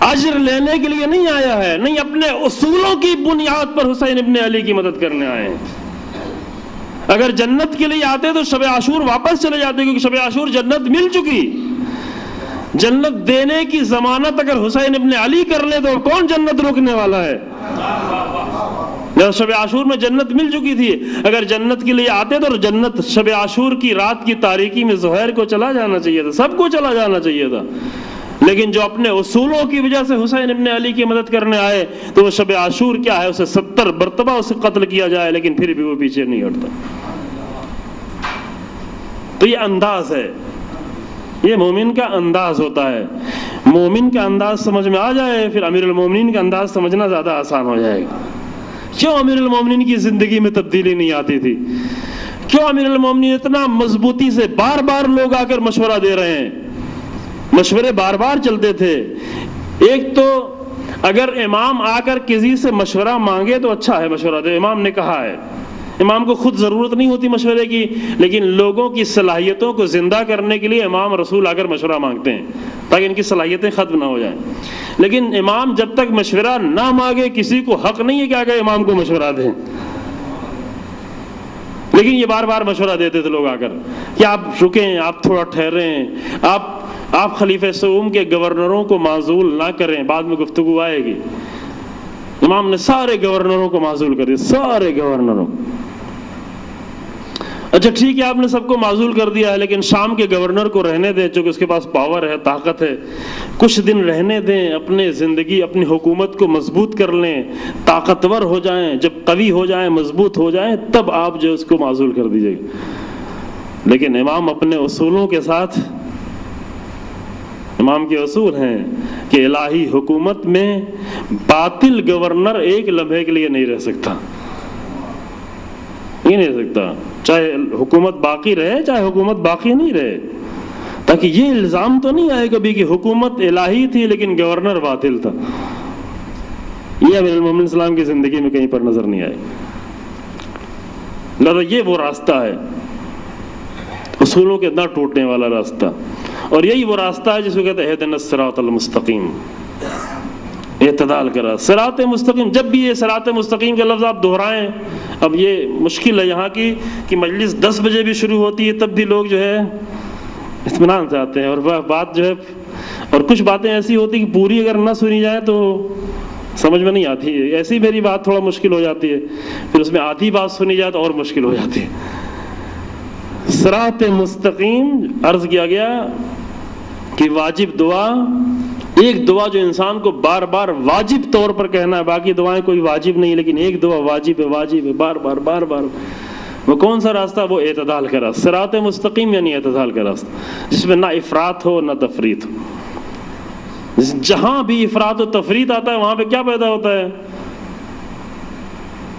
اجر لینے کے لیے نہیں آیا ہے، نہیں، اپنے اصولوں کی بنیاد پر حسین ابن علی کی مدد کرنے آئے ہیں. اگر جنت کے لیے آتے تو شب عاشور واپس چلے جاتے، کیونکہ شب عاشور جنت مل چکی. جنت دینے کی ضمانت اگر حسین ابن علی کر لے تو کون جنت روکنے والا ہے؟ شب عاشور میں جنت مل چکی تھی. اگر جنت کے لیے آتے تو جنت شب عاشور کی رات کی تاریکی میں زہیر کو چلا جانا چاہیے تھا، سب کو چلا جانا چاہیے تھا. لیکن جو اپنے اصولوں کی وجہ سے حسین ابن علی کی مدد کرنے آئے تو وہ شب عاشور کیا ہے، اسے 70 مرتبہ اسے قتل کیا جائے لیکن پھر بھی وہ پیچھے نہیں ہٹتا. تو یہ انداز ہے، یہ مومن کا انداز ہوتا ہے. مومن کا انداز سمجھ میں آ جائے پھر امیر المومنین کا انداز سمجھنا زیادہ آسان ہو جائے گا. کیوں امیر المومنین کی زندگی میں تبدیلی نہیں آتی تھی؟ کیوں امیر المومنین اتنا مضبوطی سے بار بار لوگ آ کر مشورہ دے رہے ہیں؟ مشورے بار بار چلتے تھے. ایک تو اگر امام آ کر کسی سے مشورہ مانگے تو اچھا ہے، مشورہ دے، امام نے کہا ہے. امام کو خود ضرورت نہیں ہوتی مشورے کی، لیکن لوگوں کی صلاحیتوں کو زندہ کرنے کے لیے امام رسول آ کر مشورہ مانگتے ہیں تاکہ ان کی صلاحیتیں ختم نہ ہو جائیں. لیکن امام جب تک مشورہ نہ مانگے کسی کو حق نہیں ہے کہ آگے امام کو مشورہ دیں. لیکن یہ بار بار مشورہ دیتے تھے لوگ آ کر کہ آپ رکیں، آپ تھوڑا ٹھہریں، آپ خلیفہ سوم کے گورنروں کو معزول نہ کریں، بعد میں گفتگو آئے گی. امام نے سارے گورنروں کو معزول کر دیا، سارے گورنروں. اچھا ٹھیک ہے، آپ نے سب کو معزول کر دیا ہے، لیکن شام کے گورنر کو رہنے دیں، چونکہ اس کے پاس پاور ہے، طاقت ہے. کچھ دن رہنے دیں، اپنے زندگی، اپنی حکومت کو مضبوط کر لیں، طاقتور ہو جائیں. جب قوی ہو جائیں، مضبوط ہو جائیں، تب آپ جو اس کو معزول کر دیجیے گا. لیکن امام اپنے اصولوں کے ساتھ، امام کے اصول ہیں کہ الہی حکومت میں باطل گورنر ایک لمحے کے لیے نہیں رہ سکتا، یہ نہیں رہ سکتا، چاہے حکومت باقی رہے چاہے حکومت باقی نہیں رہے. تاکہ یہ الزام تو نہیں آئے کبھی کہ حکومت الہی تھی لیکن گورنر باطل تھا. یہ امیر المومنین السلام کی زندگی میں کہیں پر نظر نہیں آئے. لہذا یہ وہ راستہ ہے، اصولوں کے نہ ٹوٹنے والا راستہ. اور یہی وہ راستہ ہے جس کو کہتے ہیں اہدنا الصراط المستقیم، اعتدال کرا صراط مستقیم. جب بھی یہ صراط مستقیم کا لفظ آپ دہرائیں، اب یہ مشکل ہے یہاں کی کہ مجلس 10 بجے بھی شروع ہوتی ہے تب بھی لوگ جو ہے اطمینان سے آتے ہیں، اور وہ بات جو ہے، اور کچھ باتیں ایسی ہوتی کہ پوری اگر نہ سنی جائے تو سمجھ میں نہیں آتی ہے. ایسی میری بات تھوڑا مشکل ہو جاتی ہے، پھر اس میں آدھی بات سنی جائے تو اور مشکل ہو جاتی ہے. صراط مستقیم عرض کیا گیا کہ واجب دعا، ایک دعا جو انسان کو بار بار واجب طور پر کہنا ہے، باقی دعائیں کوئی واجب نہیں، لیکن ایک دعا واجب ہے بار بار بار بار. وہ کون سا راستہ؟ وہ اعتدال کا راستہ. صراط مستقیم یعنی اعتدال کا راستہ، جس میں نہ افراط ہو نہ تفریط ہو. جہاں بھی افراط و تفریط آتا ہے وہاں پہ کیا پیدا ہوتا ہے؟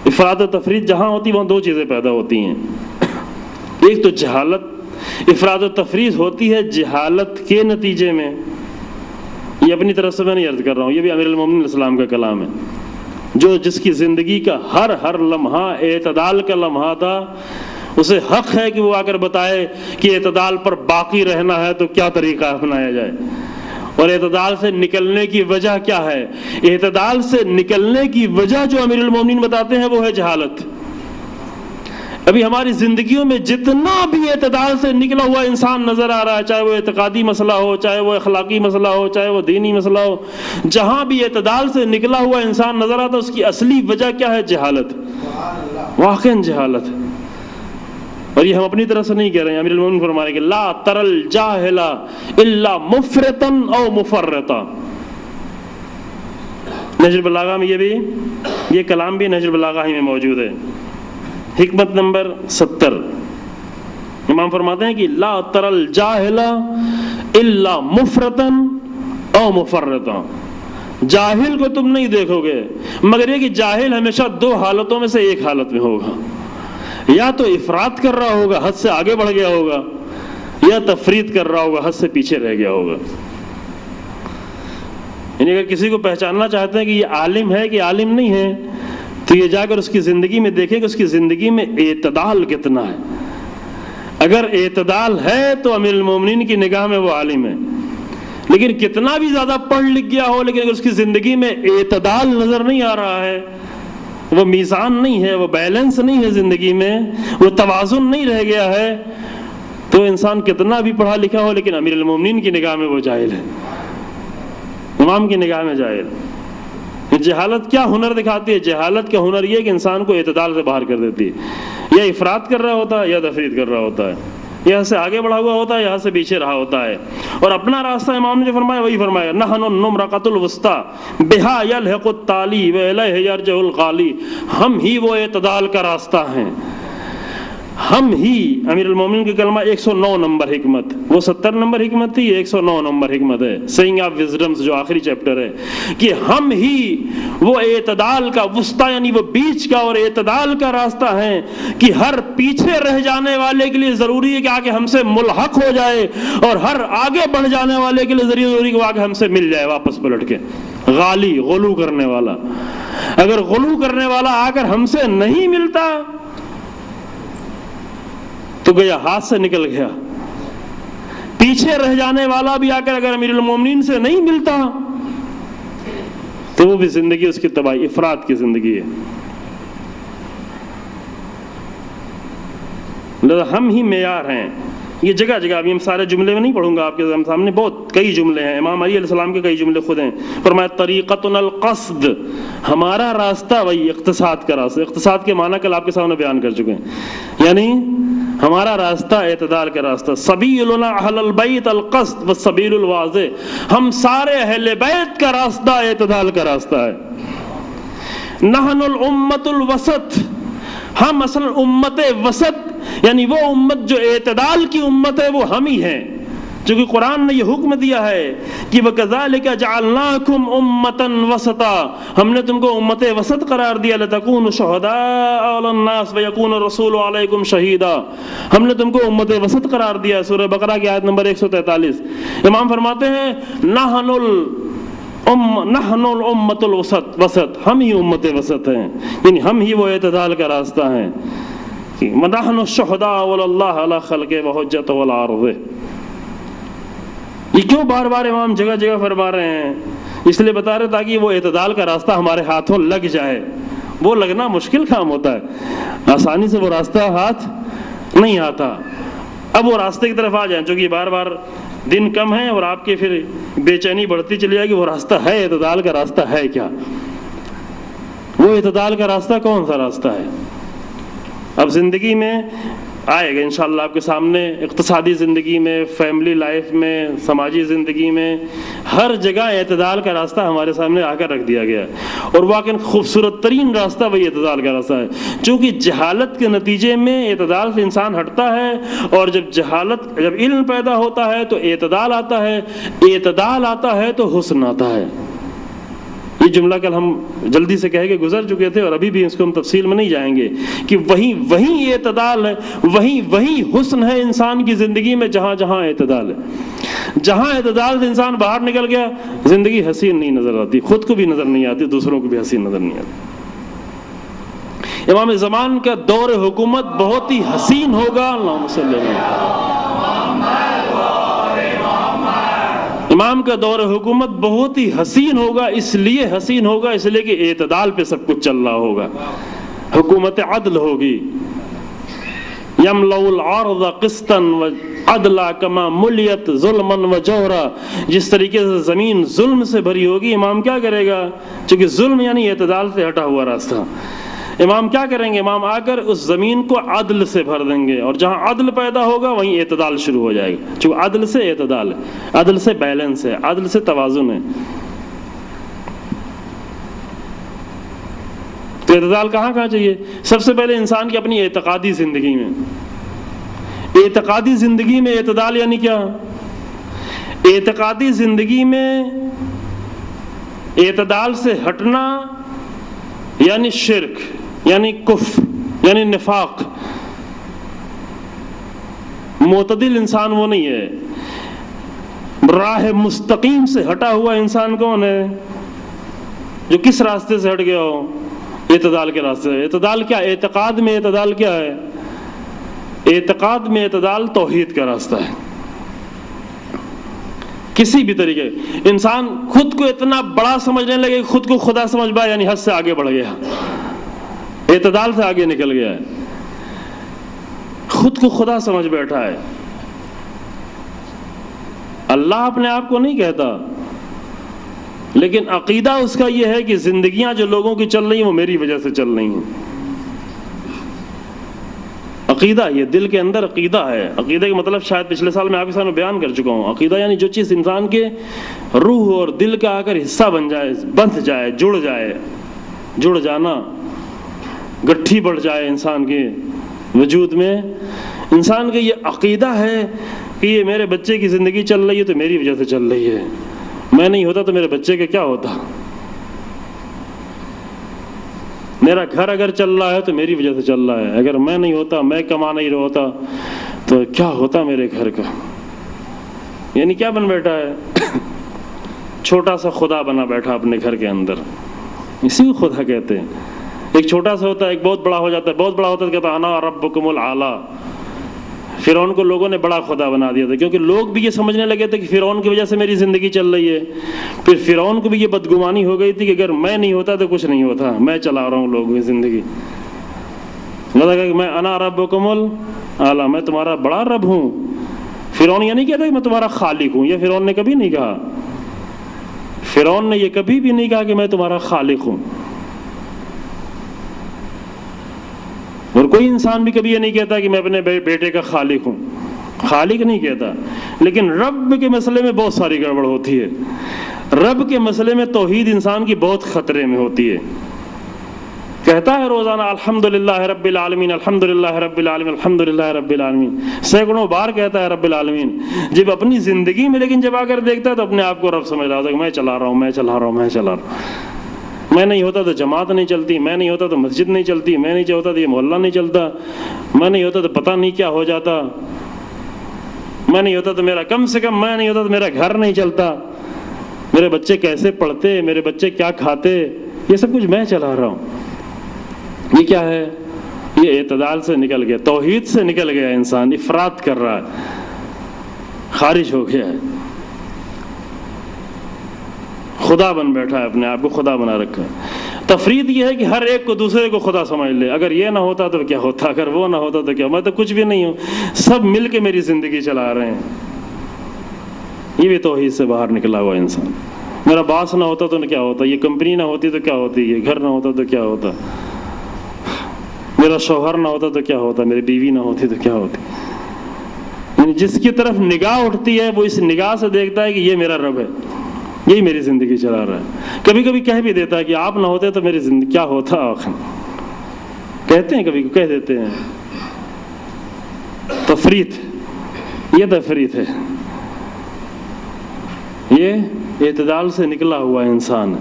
افراط و تفریط جہاں ہوتی ہے وہاں دو چیزیں پیدا ہوتی ہیں. ایک تو جہالت. افراط و تفریط ہوتی ہے جہالت کے نتیجے میں. یہ اپنی طرف سے میں نہیں عرض کر رہا ہوں، یہ بھی امیر المومنین السلام کا کلام ہے. جس کی زندگی کا ہر لمحہ اعتدال کا لمحہ تھا، اسے حق ہے کہ وہ آ کر بتائے کہ اعتدال پر باقی رہنا ہے تو کیا طریقہ اپنایا جائے، اور اعتدال سے نکلنے کی وجہ کیا ہے. اعتدال سے نکلنے کی وجہ جو امیر المومنین بتاتے ہیں وہ ہے جہالت. ابھی ہماری زندگیوں میں جتنا بھی اعتدال سے نکلا ہوا انسان نظر آ رہا ہے، چاہے وہ اعتقادی مسئلہ ہو، چاہے وہ اخلاقی مسئلہ ہو، چاہے وہ دینی مسئلہ ہو، جہاں بھی اعتدال سے نکلا ہوا انسان نظر آتا ہے، اس کی اصلی وجہ کیا ہے؟ جہالت، واقعاً جہالت۔ اور یہ ہم اپنی طرف سے نہیں کہہ رہے ہیں، امیر المومنین فرما رہے ہیں کہ لا تر الجاہل الا مفرطا او مفرطا۔ نہج البلاغہ میں یہ کلام بھی نہج البلاغہ ہی میں موجود ہے، حکمت نمبر 70۔ امام فرماتے ہیں کہ لا تر الجاہل الا مفرطا او مفرطا، جاہل کو تم نہیں دیکھو گے مگر یہ کہ جاہل ہمیشہ دو حالتوں میں سے ایک حالت میں ہوگا، یا تو افراط کر رہا ہوگا، حد سے آگے بڑھ گیا ہوگا، یا تفریط کر رہا ہوگا، حد سے پیچھے رہ گیا ہوگا۔ یعنی اگر کسی کو پہچاننا چاہتے ہیں کہ یہ عالم ہے کہ عالم نہیں ہے، تو یہ جا کر اس کی زندگی میں دیکھیں کہ اس کی زندگی میں اعتدال کتنا ہے۔ اگر اعتدال ہے تو امیر المومنین کی نگاہ میں وہ عالم ہے، لیکن کتنا بھی زیادہ پڑھ لکھ گیا ہو لیکن اگر اس کی زندگی میں اعتدال نظر نہیں آ رہا ہے، وہ میزان نہیں ہے، وہ بیلنس نہیں ہے زندگی میں، وہ توازن نہیں رہ گیا ہے، تو انسان کتنا بھی پڑھا لکھا ہو لیکن امیر المومنین کی نگاہ میں وہ جاہل ہے، امام کی نگاہ میں جاہل۔ جہالت کیا ہنر دکھاتی ہے؟ جہالت کا ہنر یہ کہ انسان کو اعتدال سے باہر کر دیتی ہے، یا افراط کر رہا ہوتا ہے یا تفریط کر رہا ہوتا ہے، یہاں سے آگے بڑھا ہوا ہوتا ہے، یہاں سے پیچھے رہا ہوتا ہے۔ اور اپنا راستہ امام نے جو فرمایا وہی فرمایا، نحن النمرقۃ الوسطی بہا یلحق التالی والیہ یرجع الغالی، ہم ہی وہ اعتدال کا راستہ ہیں، ہم ہی۔ امیر المومنین کے کلمہ 109 نمبر حکمت، وہ 70 نمبر حکمت تھی، 109 نمبر حکمت ہے، سینگ آف وزڈمز جو آخری چیپٹر ہے، کہ ہم ہی وہ اعتدال کا وسطی یعنی وہ بیچ کا اور اعتدال کا راستہ ہیں، کہ ہر پیچھے رہ جانے والے کے لیے ضروری ہے کہ آگے ہم سے ملحق ہو جائے، اور ہر آگے بڑھ جانے والے کے لیے ضروری ہے کہ وہ آگے ہم سے مل جائے واپس پلٹ کے۔ غالی، غلو کرنے والا، اگر غلو کرنے والا آ کر ہم سے نہیں ملتا تو گیا، ہاتھ سے نکل گیا۔ پیچھے رہ جانے والا بھی آ کر اگر امیر المومنین سے نہیں ملتا تو وہ بھی زندگی اس کی تباہی، افراد کی زندگی ہے۔ لہذا ہم ہی معیار ہیں۔ یہ جگہ جگہ، ابھی ہم سارے جملے میں نہیں پڑھوں گا آپ کے سامنے، بہت کئی جملے ہیں، امام علی علیہ السلام کے کئی جملے خود ہیں۔ فرمایا طریقتنا القصد، ہمارا راستہ وہی اقتصاد کا راستہ۔ اقتصاد کے معنی کل آپ کے سامنے بیان کر چکے ہیں، یعنی ہمارا راستہ اعتدال کا راستہ۔ سبیلنا اہل البیت القصد والسبیل الواضح، ہم سارے اہل بیت کا راستہ اعتدال کا راستہ ہے۔ نحن الامت الوسط، ہم اصل امت وسط یعنی وہ امت جو اعتدال کی امت ہے وہ ہم ہی ہیں، چونکہ قرآن نے یہ حکم دیا ہے کہ وَكَذَلِكَ جَعَلْنَاكُمْ أُمَّةً وَسَطًا، ہم نے تم کو امت وسط قرار دیا، لَتَكُونُوا شُهَدَاءَ عَلَى النَّاسِ وَيَكُونَ الرَّسُولُ عَلَيْكُمْ شَهِيدًا، ہم نے تم کو امت وسط قرار دیا۔ سورہ بقرہ کی آیت نمبر 143۔ امام فرماتے ہیں نحن الامت الوسط، ہم ہی امت وسط ہیں، یعنی ہم ہی وہ اعتدال کا راستہ ہیں۔ نحن الشهداء وَلَلَّهُ عَلَى خَلْقِهِ وَحُجَّةُ وَالْعَرْضِ، یہ کیوں بار بار امام جگہ جگہ فرما رہے ہیں؟ اس لیے بتا رہے تاکہ وہ اعتدال کا راستہ ہمارے ہاتھوں لگ جائے۔ وہ لگنا مشکل کام ہوتا ہے، آسانی سے وہ راستہ ہاتھ نہیں آتا۔ اب وہ راستے کی طرف آ جائیں، چونکہ بار بار دن کم ہے اور آپ کی پھر بے چینی بڑھتی چلی جائے گی۔ وہ راستہ ہے، اعتدال کا راستہ ہے کیا؟ وہ اعتدال کا راستہ کون سا راستہ ہے؟ اب زندگی میں آئے گا انشاءاللہ آپ کے سامنے، اقتصادی زندگی میں، فیملی لائف میں، سماجی زندگی میں، ہر جگہ اعتدال کا راستہ ہمارے سامنے آ کر رکھ دیا گیا ہے، اور واقعی خوبصورت ترین راستہ وہی اعتدال کا راستہ ہے، چونکہ جہالت کے نتیجے میں اعتدال سے انسان ہٹتا ہے، اور جب علم پیدا ہوتا ہے تو اعتدال آتا ہے، اعتدال آتا ہے تو حسن آتا ہے۔ یہ جملہ کل ہم جلدی سے کہہ کے گزر چکے تھے، اور ابھی بھی اس کو ہم تفصیل میں نہیں جائیں گے کہ وہی اعتدال ہے، وہی حسن ہے انسان کی زندگی میں جہاں جہاں اعتدال ہے۔ جہاں اعتدال سے انسان باہر نکل گیا، زندگی حسین نہیں نظر آتی، خود کو بھی نظر نہیں آتی، دوسروں کو بھی حسین نظر نہیں آتی۔ امام زمان کا دور حکومت بہت ہی حسین ہوگا، اللہم صلی اللہ علیہ وسلم، امام کا دور حکومت بہت ہی حسین ہوگا، اس لیے حسین ہوگا اس لیے کہ اعتدال پہ سب کچھ چل رہا ہوگا، حکومت عدل ہوگی، یملأ الارض قسطا وعدلا کما ملیت ظلما وجورا. جس طریقے سے زمین ظلم سے بھری ہوگی، امام کیا کرے گا؟ چونکہ ظلم یعنی اعتدال سے ہٹا ہوا راستہ. امام کیا کریں گے؟ امام آ کر اس زمین کو عدل سے بھر دیں گے، اور جہاں عدل پیدا ہوگا وہیں اعتدال شروع ہو جائے گا. چونکہ عدل سے اعتدال ہے، عدل سے بیلنس ہے، عدل سے توازن ہے. تو اعتدال کہاں کہاں چاہیے؟ سب سے پہلے انسان کی اپنی اعتقادی زندگی میں. اعتقادی زندگی میں اعتدال یعنی کیا؟ اعتقادی زندگی میں اعتدال سے ہٹنا یعنی شرک، یعنی کفر، یعنی نفاق. معتدل انسان وہ نہیں ہے. راہ مستقیم سے ہٹا ہوا انسان کون ہے؟ جو کس راستے سے ہٹ گیا ہو؟ اعتدال کے راستے. اعتدال کیا؟ اعتقاد میں اعتدال کیا ہے؟ اعتقاد میں اعتدال توحید کا راستہ ہے. کسی بھی طریقے انسان خود کو اتنا بڑا سمجھنے لگے، خود کو خدا سمجھ پائے، یعنی حد سے آگے بڑھ گیا، اعتدال سے آگے نکل گیا ہے، خود کو خدا سمجھ بیٹھا ہے. اللہ اپنے آپ کو نہیں کہتا، لیکن عقیدہ اس کا یہ ہے کہ زندگیاں جو لوگوں کی چل رہی ہیں وہ میری وجہ سے چل رہی ہیں. عقیدہ یہ دل کے اندر عقیدہ ہے. عقیدہ کا مطلب شاید پچھلے سال میں آپ کے سامنے بیان کر چکا ہوں. عقیدہ یعنی جو چیز انسان کے روح اور دل کا آ کر حصہ بن جائے، بندھ جائے، جڑ جائے. جڑ جانا، گٹھی بڑھ جائے انسان کے وجود میں. انسان کا یہ عقیدہ ہے کہ یہ میرے بچے کی زندگی چل رہی ہے تو میری وجہ سے چل رہی ہے. میں نہیں ہوتا تو میرے بچے کا کیا ہوتا؟ میرا گھر اگر چل رہا ہے تو میری وجہ سے چل رہا ہے. اگر میں نہیں ہوتا، میں کما نہیں رہا ہوتا تو کیا ہوتا میرے گھر کا؟ یعنی کیا بن بیٹھا ہے؟ چھوٹا سا خدا بنا بیٹھا اپنے گھر کے اندر. اسی کو خدا کہتے ہیں. ایک چھوٹا سا ہوتا ہے، ایک بہت بڑا ہو جاتا ہے. بہت بڑا ہوتا ہے تو کہتا ہے انا ربکم الاعلی. فرعون کو لوگوں نے بڑا خدا بنا دیا تھا، کیونکہ لوگ بھی یہ سمجھنے لگے تھے کہ فرعون کی وجہ سے میری زندگی چل رہی ہے. پھر فرعون کو بھی یہ بدگمانی ہو گئی تھی کہ اگر میں نہیں ہوتا تو کچھ نہیں ہوتا، میں چلا رہا ہوں لوگوں کی زندگی. لگا کہ میں انا ربکم الاعلی، میں تمہارا بڑا رب ہوں. فرعون یہ نہیں کہتا کہ میں تمہارا خالق ہوں. یہ فرعون نے کبھی نہیں کہا. فرعون نے یہ کبھی بھی نہیں کہا کہ میں تمہارا خالق ہوں. اور کوئی انسان بھی کبھی یہ نہیں کہتا کہ میں اپنے بیٹے کا خالق ہوں. خالق نہیں کہتا. لیکن رب کے مسئلے میں بہت ساری گڑبڑ ہوتی ہے. رب کے مسئلے میں توحید انسان کی بہت خطرے میں ہوتی ہے. کہتا ہے روزانہ الحمدللہ رب العالمین، الحمدللہ رب العالمین، الحمدللہ رب العالمین. سینکڑوں بار کہتا ہے رب العالمین. جب اپنی زندگی میں لیکن جب آ کر دیکھتا ہے تو اپنے آپ کو رب سمجھ رہا تھا کہ میں چلا رہا ہوں، میں چلا رہا ہوں، میں چلا رہا ہوں. میں نہیں ہوتا تو جماعت نہیں چلتی، میں نہیں ہوتا تو مسجد نہیں چلتی، میں نہیں ہوتا تو یہ محلہ نہیں چلتا، میں نہیں ہوتا تو پتہ نہیں کیا ہو جاتا، میں نہیں ہوتا تو میرا کم سے کم میں نہیں ہوتا تو میرا گھر نہیں چلتا، میرے بچے کیسے پڑھتے، میرے بچے کیا کھاتے، یہ سب کچھ میں چلا رہا ہوں. یہ کیا ہے؟ یہ اعتدال سے نکل گیا، توحید سے نکل گیا. انسان افراط کر رہا ہے، خارج ہو گیا ہے، خدا بن بیٹھا ہے، اپنے آپ کو خدا بنا رکھا ہے. تفرید یہ ہے کہ ہر ایک کو دوسرے کو خدا سمجھ لے. اگر یہ نہ ہوتا تو کیا ہوتا، اگر وہ نہ ہوتا تو کیا، میں تو کچھ بھی نہیں ہوں، سب مل کے میری زندگی چلا رہے ہیں. یہ بھی توحید سے باہر نکلا ہوا انسان. میرا باس نہ ہوتا تو کیا ہوتا، یہ کمپنی نہ ہوتی تو کیا ہوتی، یہ گھر نہ ہوتا تو کیا ہوتا، میرا شوہر نہ ہوتا تو کیا ہوتا، میری بیوی نہ ہوتی تو کیا ہوتی. یعنی جس کی طرف نگاہ اٹھتی ہے وہ اس نگاہ سے دیکھتا ہے کہ یہ میرا رب ہے، یہی میری زندگی چلا رہا ہے. کبھی کبھی کہہ بھی دیتا ہے کہ آپ نہ ہوتے تو میری زندگی کیا ہوتا. آخر کہتے ہیں، کبھی کہہ دیتے ہیں. تفریط، یہ تفریط ہے. یہ اعتدال سے نکلا ہوا انسان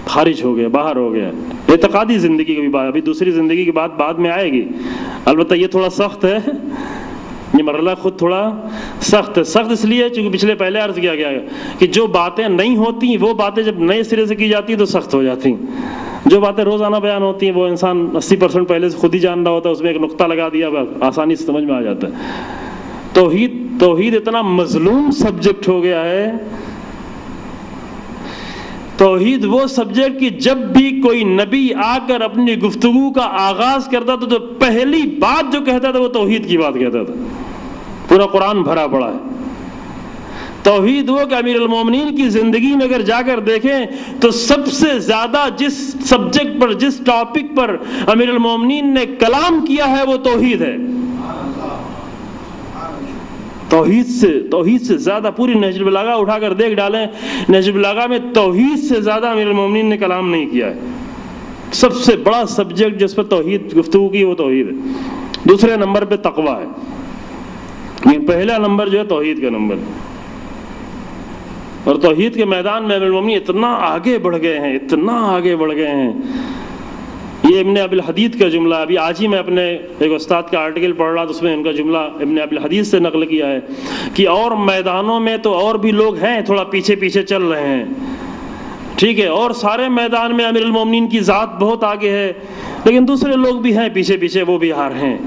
خارج ہو گیا، باہر ہو گیا. اعتقادی زندگی کی بھی بات، ابھی دوسری زندگی کی بات بعد میں آئے گی. البتہ یہ تھوڑا سخت ہے، یہ مرحلہ خود تھوڑا سخت ہے. سخت اس لیے چونکہ پچھلے پہلے عرض کیا گیا ہے کہ جو باتیں نہیں ہوتی وہ باتیں جب نئے سرے سے کی جاتی تو سخت ہو جاتی. جو باتیں روزانہ بیان ہوتی ہیں وہ انسان 80% پہلے سے خود ہی جان رہا ہوتا ہے، اس میں ایک نقطہ لگا دیا آسانی سے سمجھ میں آ جاتا ہے. توحید اتنا مظلوم سبجیکٹ ہو گیا ہے توحید وہ سبجیکٹ کہ جب بھی کوئی نبی آ کر اپنی گفتگو کا آغاز کرتا تھا تو پہلی بات جو کہتا تھا وہ توحید کی بات کہتا تھا. پورا قرآن بھرا پڑا ہے. توحید وہ کہ امیر المومنین کی زندگی میں اگر جا کر دیکھیں تو سب سے زیادہ جس سبجیکٹ پر، جس ٹاپک پر امیر المومنین نے کلام کیا ہے وہ توحید ہے. توحید سے زیادہ پوری نہج البلاغہ اٹھا کر دیکھ ڈالیں، نہج البلاغہ میں توحید سے زیادہ امیر المومنین نے کلام نہیں کیا ہے. سب سے بڑا سبجیکٹ جس پر توحید گفتگو کی وہ توحید ہے. دوسرے نمبر پہ تقویٰ ہے. یہ پہلا نمبر جو ہے توحید کا نمبر. اور توحید کے میدان میں امیر المومنین اتنا آگے بڑھ گئے ہیں، اتنا آگے بڑھ گئے ہیں. یہ ابن ابی الحدید کا جملہ، ابھی آج ہی میں اپنے ایک استاد کا آرٹیکل پڑھ رہا تو اس میں ان کا جملہ ابن ابی الحدید سے نقل کیا ہے کہ اور میدانوں میں تو اور بھی لوگ ہیں تھوڑا پیچھے پیچھے چل رہے ہیں، ٹھیک ہے، اور سارے میدان میں امیر المومنین کی ذات بہت آگے ہے، لیکن دوسرے لوگ بھی ہیں پیچھے پیچھے، وہ بھی آ رہے ہیں.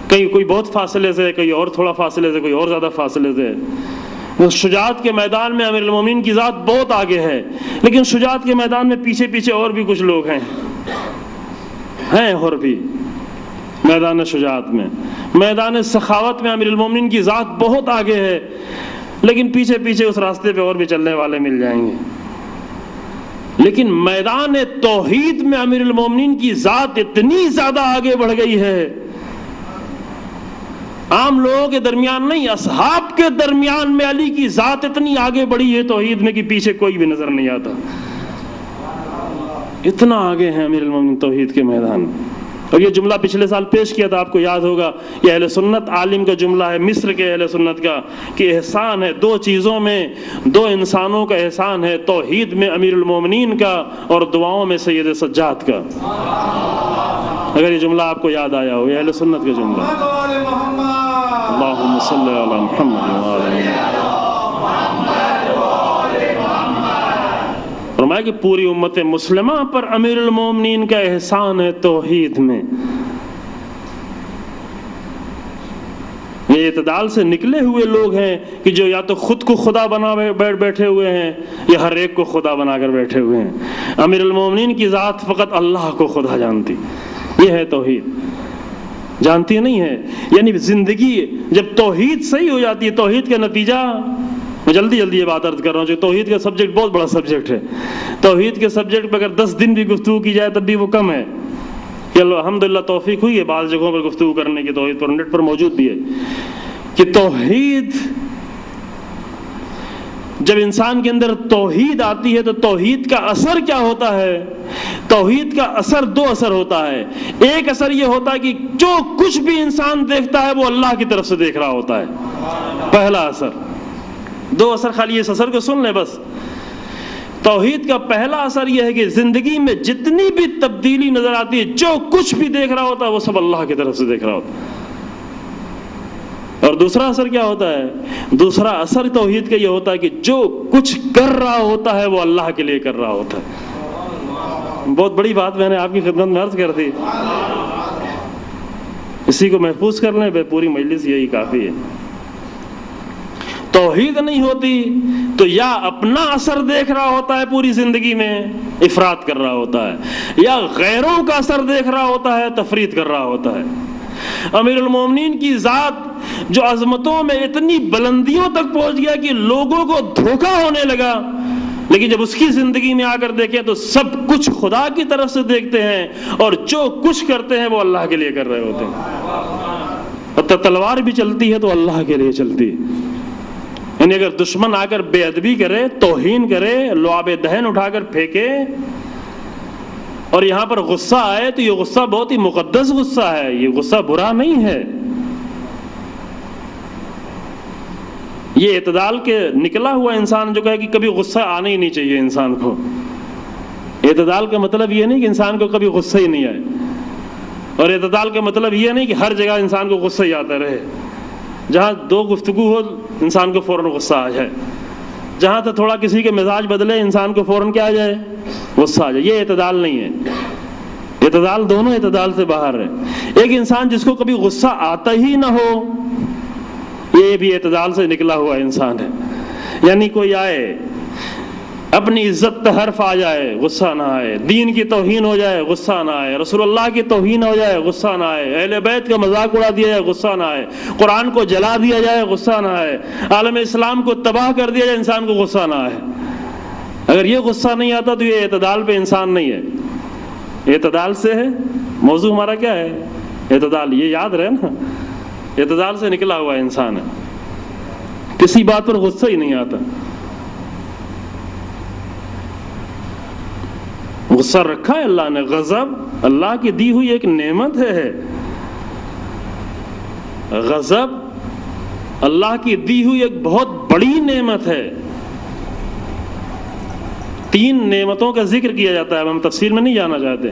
کوئی بہت فاصلے سے، کوئی اور تھوڑا فاصلے سے، کوئی اور زیادہ فاصلے سے. شجاعت کے میدان میں امیر المومنین کی ذات بہت آگے ہے، لیکن شجاعت کے میدان میں پیچھے پیچھے اور بھی کچھ لوگ ہیں اور بھی میدان شجاعت میں. میدان سخاوت میں امیر المومنین کی ذات بہت آگے ہے، لیکن پیچھے پیچھے اس راستے پہ اور بھی چلنے والے مل جائیں گے. لیکن میدان توحید میں امیر المومنین کی ذات اتنی زیادہ آگے بڑھ گئی ہے، عام لوگوں کے درمیان نہیں، اصحاب کے درمیان میں علی کی ذات اتنی آگے بڑھی ہے توحید میں کہ پیچھے کوئی بھی نظر نہیں آتا. اتنا آگے ہیں امیر المومنین توحید کے میدان. اور یہ جملہ پچھلے سال پیش کیا تھا، آپ کو یاد ہوگا. یہ اہل سنت عالم کا جملہ ہے، مصر کے اہل سنت کا، کہ احسان ہے دو چیزوں میں، دو انسانوں کا احسان ہے، توحید میں امیر المومنین کا اور دعاؤں میں سید سجاد کا. اگر یہ جملہ آپ کو یاد آیا ہو، یہ اہل سنت کا جملہ. اللہم صلی علی محمد وآلہ. فرمایا کہ پوری امت مسلمہ پر امیر المومنین کا احسان ہے توحید میں. یہ اعتدال سے نکلے ہوئے لوگ ہیں کہ جو یا تو خود کو خدا بنا بیٹھے ہوئے ہیں یا ہر ایک کو خدا بنا کر بیٹھے ہوئے ہیں. امیر المومنین کی ذات فقط اللہ کو خدا جانتی. یہ ہے توحید، جانتی نہیں ہے. یعنی زندگی جب توحید صحیح ہو جاتی ہے، توحید کا نتیجہ، میں جلدی یہ بات عرض کر رہا ہوں جو توحید کا سبجیکٹ بہت بڑا سبجیکٹ ہے. توحید کے سبجیکٹ پہ اگر 10 دن بھی گفتگو کی جائے تب بھی وہ کم ہے. کہ الحمدللہ توفیق ہوئی ہے بعض جگہوں پر گفتگو کرنے کی، توحید پر نیٹ پر موجود بھی ہے کہ توحید جب انسان کے اندر توحید آتی ہے تو توحید کا اثر کیا ہوتا ہے. توحید کا اثر دو اثر ہوتا ہے. ایک اثر یہ ہوتا ہے کہ جو کچھ بھی انسان دیکھتا ہے وہ اللہ کی طرف سے دیکھ رہا ہوتا ہے، پہلا اثر. دو اثر خالی اس اثر کو سن لیں بس. توحید کا پہلا اثر یہ ہے کہ زندگی میں جتنی بھی تبدیلی نظر آتی ہے، جو کچھ بھی دیکھ رہا ہوتا ہے وہ سب اللہ کی طرف سے دیکھ رہا ہوتا ہے. اور دوسرا اثر کیا ہوتا ہے؟ دوسرا اثر توحید کا یہ ہوتا ہے کہ جو کچھ کر رہا ہوتا ہے وہ اللہ کے لیے کر رہا ہوتا ہے. بہت بڑی بات میں نے آپ کی خدمت میں عرض کر دی، اسی کو محفوظ کر لیں، پوری مجلس یہی کافی ہے. توحید نہیں ہوتی تو یا اپنا اثر دیکھ رہا ہوتا ہے پوری زندگی میں، افراط کر رہا ہوتا ہے، یا غیروں کا اثر دیکھ رہا ہوتا ہے، تفریط کر رہا ہوتا ہے. امیر المومنین کی ذات جو عظمتوں میں اتنی بلندیوں تک پہنچ گیا کہ لوگوں کو دھوکا ہونے لگا، لیکن جب اس کی زندگی میں آ کر دیکھیں تو سب کچھ خدا کی طرف سے دیکھتے ہیں اور جو کچھ کرتے ہیں وہ اللہ کے لیے کر رہے ہوتے ہیں. اور تلوار بھی چلتی ہے تو اللہ کے لیے چلتی ہے. یعنی اگر دشمن آ کر بے ادبی کرے، توہین کرے، لعاب دہن اٹھا کر پھینکے اور یہاں پر غصہ آئے تو یہ غصہ بہت ہی مقدس غصہ ہے، یہ غصہ برا نہیں ہے. یہ اعتدال کے نکلا ہوا انسان جو کہے کہ کبھی غصہ آنا ہی نہیں چاہیے انسان کو. اعتدال کا مطلب یہ نہیں کہ انسان کو کبھی غصہ ہی نہیں آئے، اور اعتدال کا مطلب یہ نہیں کہ ہر جگہ انسان کو غصہ ہی آتا رہے. جہاں دو گفتگو ہو انسان کو فوراً غصہ آ جائے، جہاں تک تھوڑا کسی کے مزاج بدلے انسان کو فوراً کیا آ جائے؟ غصہ آ جائے. یہ اعتدال نہیں ہے. اعتدال دونوں اعتدال سے باہر ہے. ایک انسان جس کو کبھی غصہ آتا ہی نہ ہو، یہ بھی اعتدال سے نکلا ہوا انسان ہے. یعنی کوئی آئے اپنی عزت پہ حرف آ جائے غصہ نہ آئے، دین کی توہین ہو جائے غصہ نہ آئے، رسول اللہ کی توہین ہو جائے غصہ نہ آئے، اہل بیت کا مذاق اڑا دیا جائے غصہ نہ آئے، قرآن کو جلا دیا جائے غصہ نہ آئے، عالم اسلام کو تباہ کر دیا جائے انسان کو غصہ نہ آئے۔ اگر یہ غصہ نہیں آتا تو یہ اعتدال پہ انسان نہیں ہے۔ اعتدال سے ہے، موضوع ہمارا کیا ہے؟ اعتدال، یہ یاد رہے نا، اعتدال سے نکلا ہوا انسان ہے، کسی بات پر غصہ ہی نہیں آتا۔ غصہ رکھا ہے اللہ نے، غضب اللہ کی دی ہوئی ایک نعمت ہے، غضب اللہ کی دی ہوئی ایک بہت بڑی نعمت ہے۔ 3 نعمتوں کا ذکر کیا جاتا ہے، اب ہم تفصیل میں نہیں جانا چاہتے۔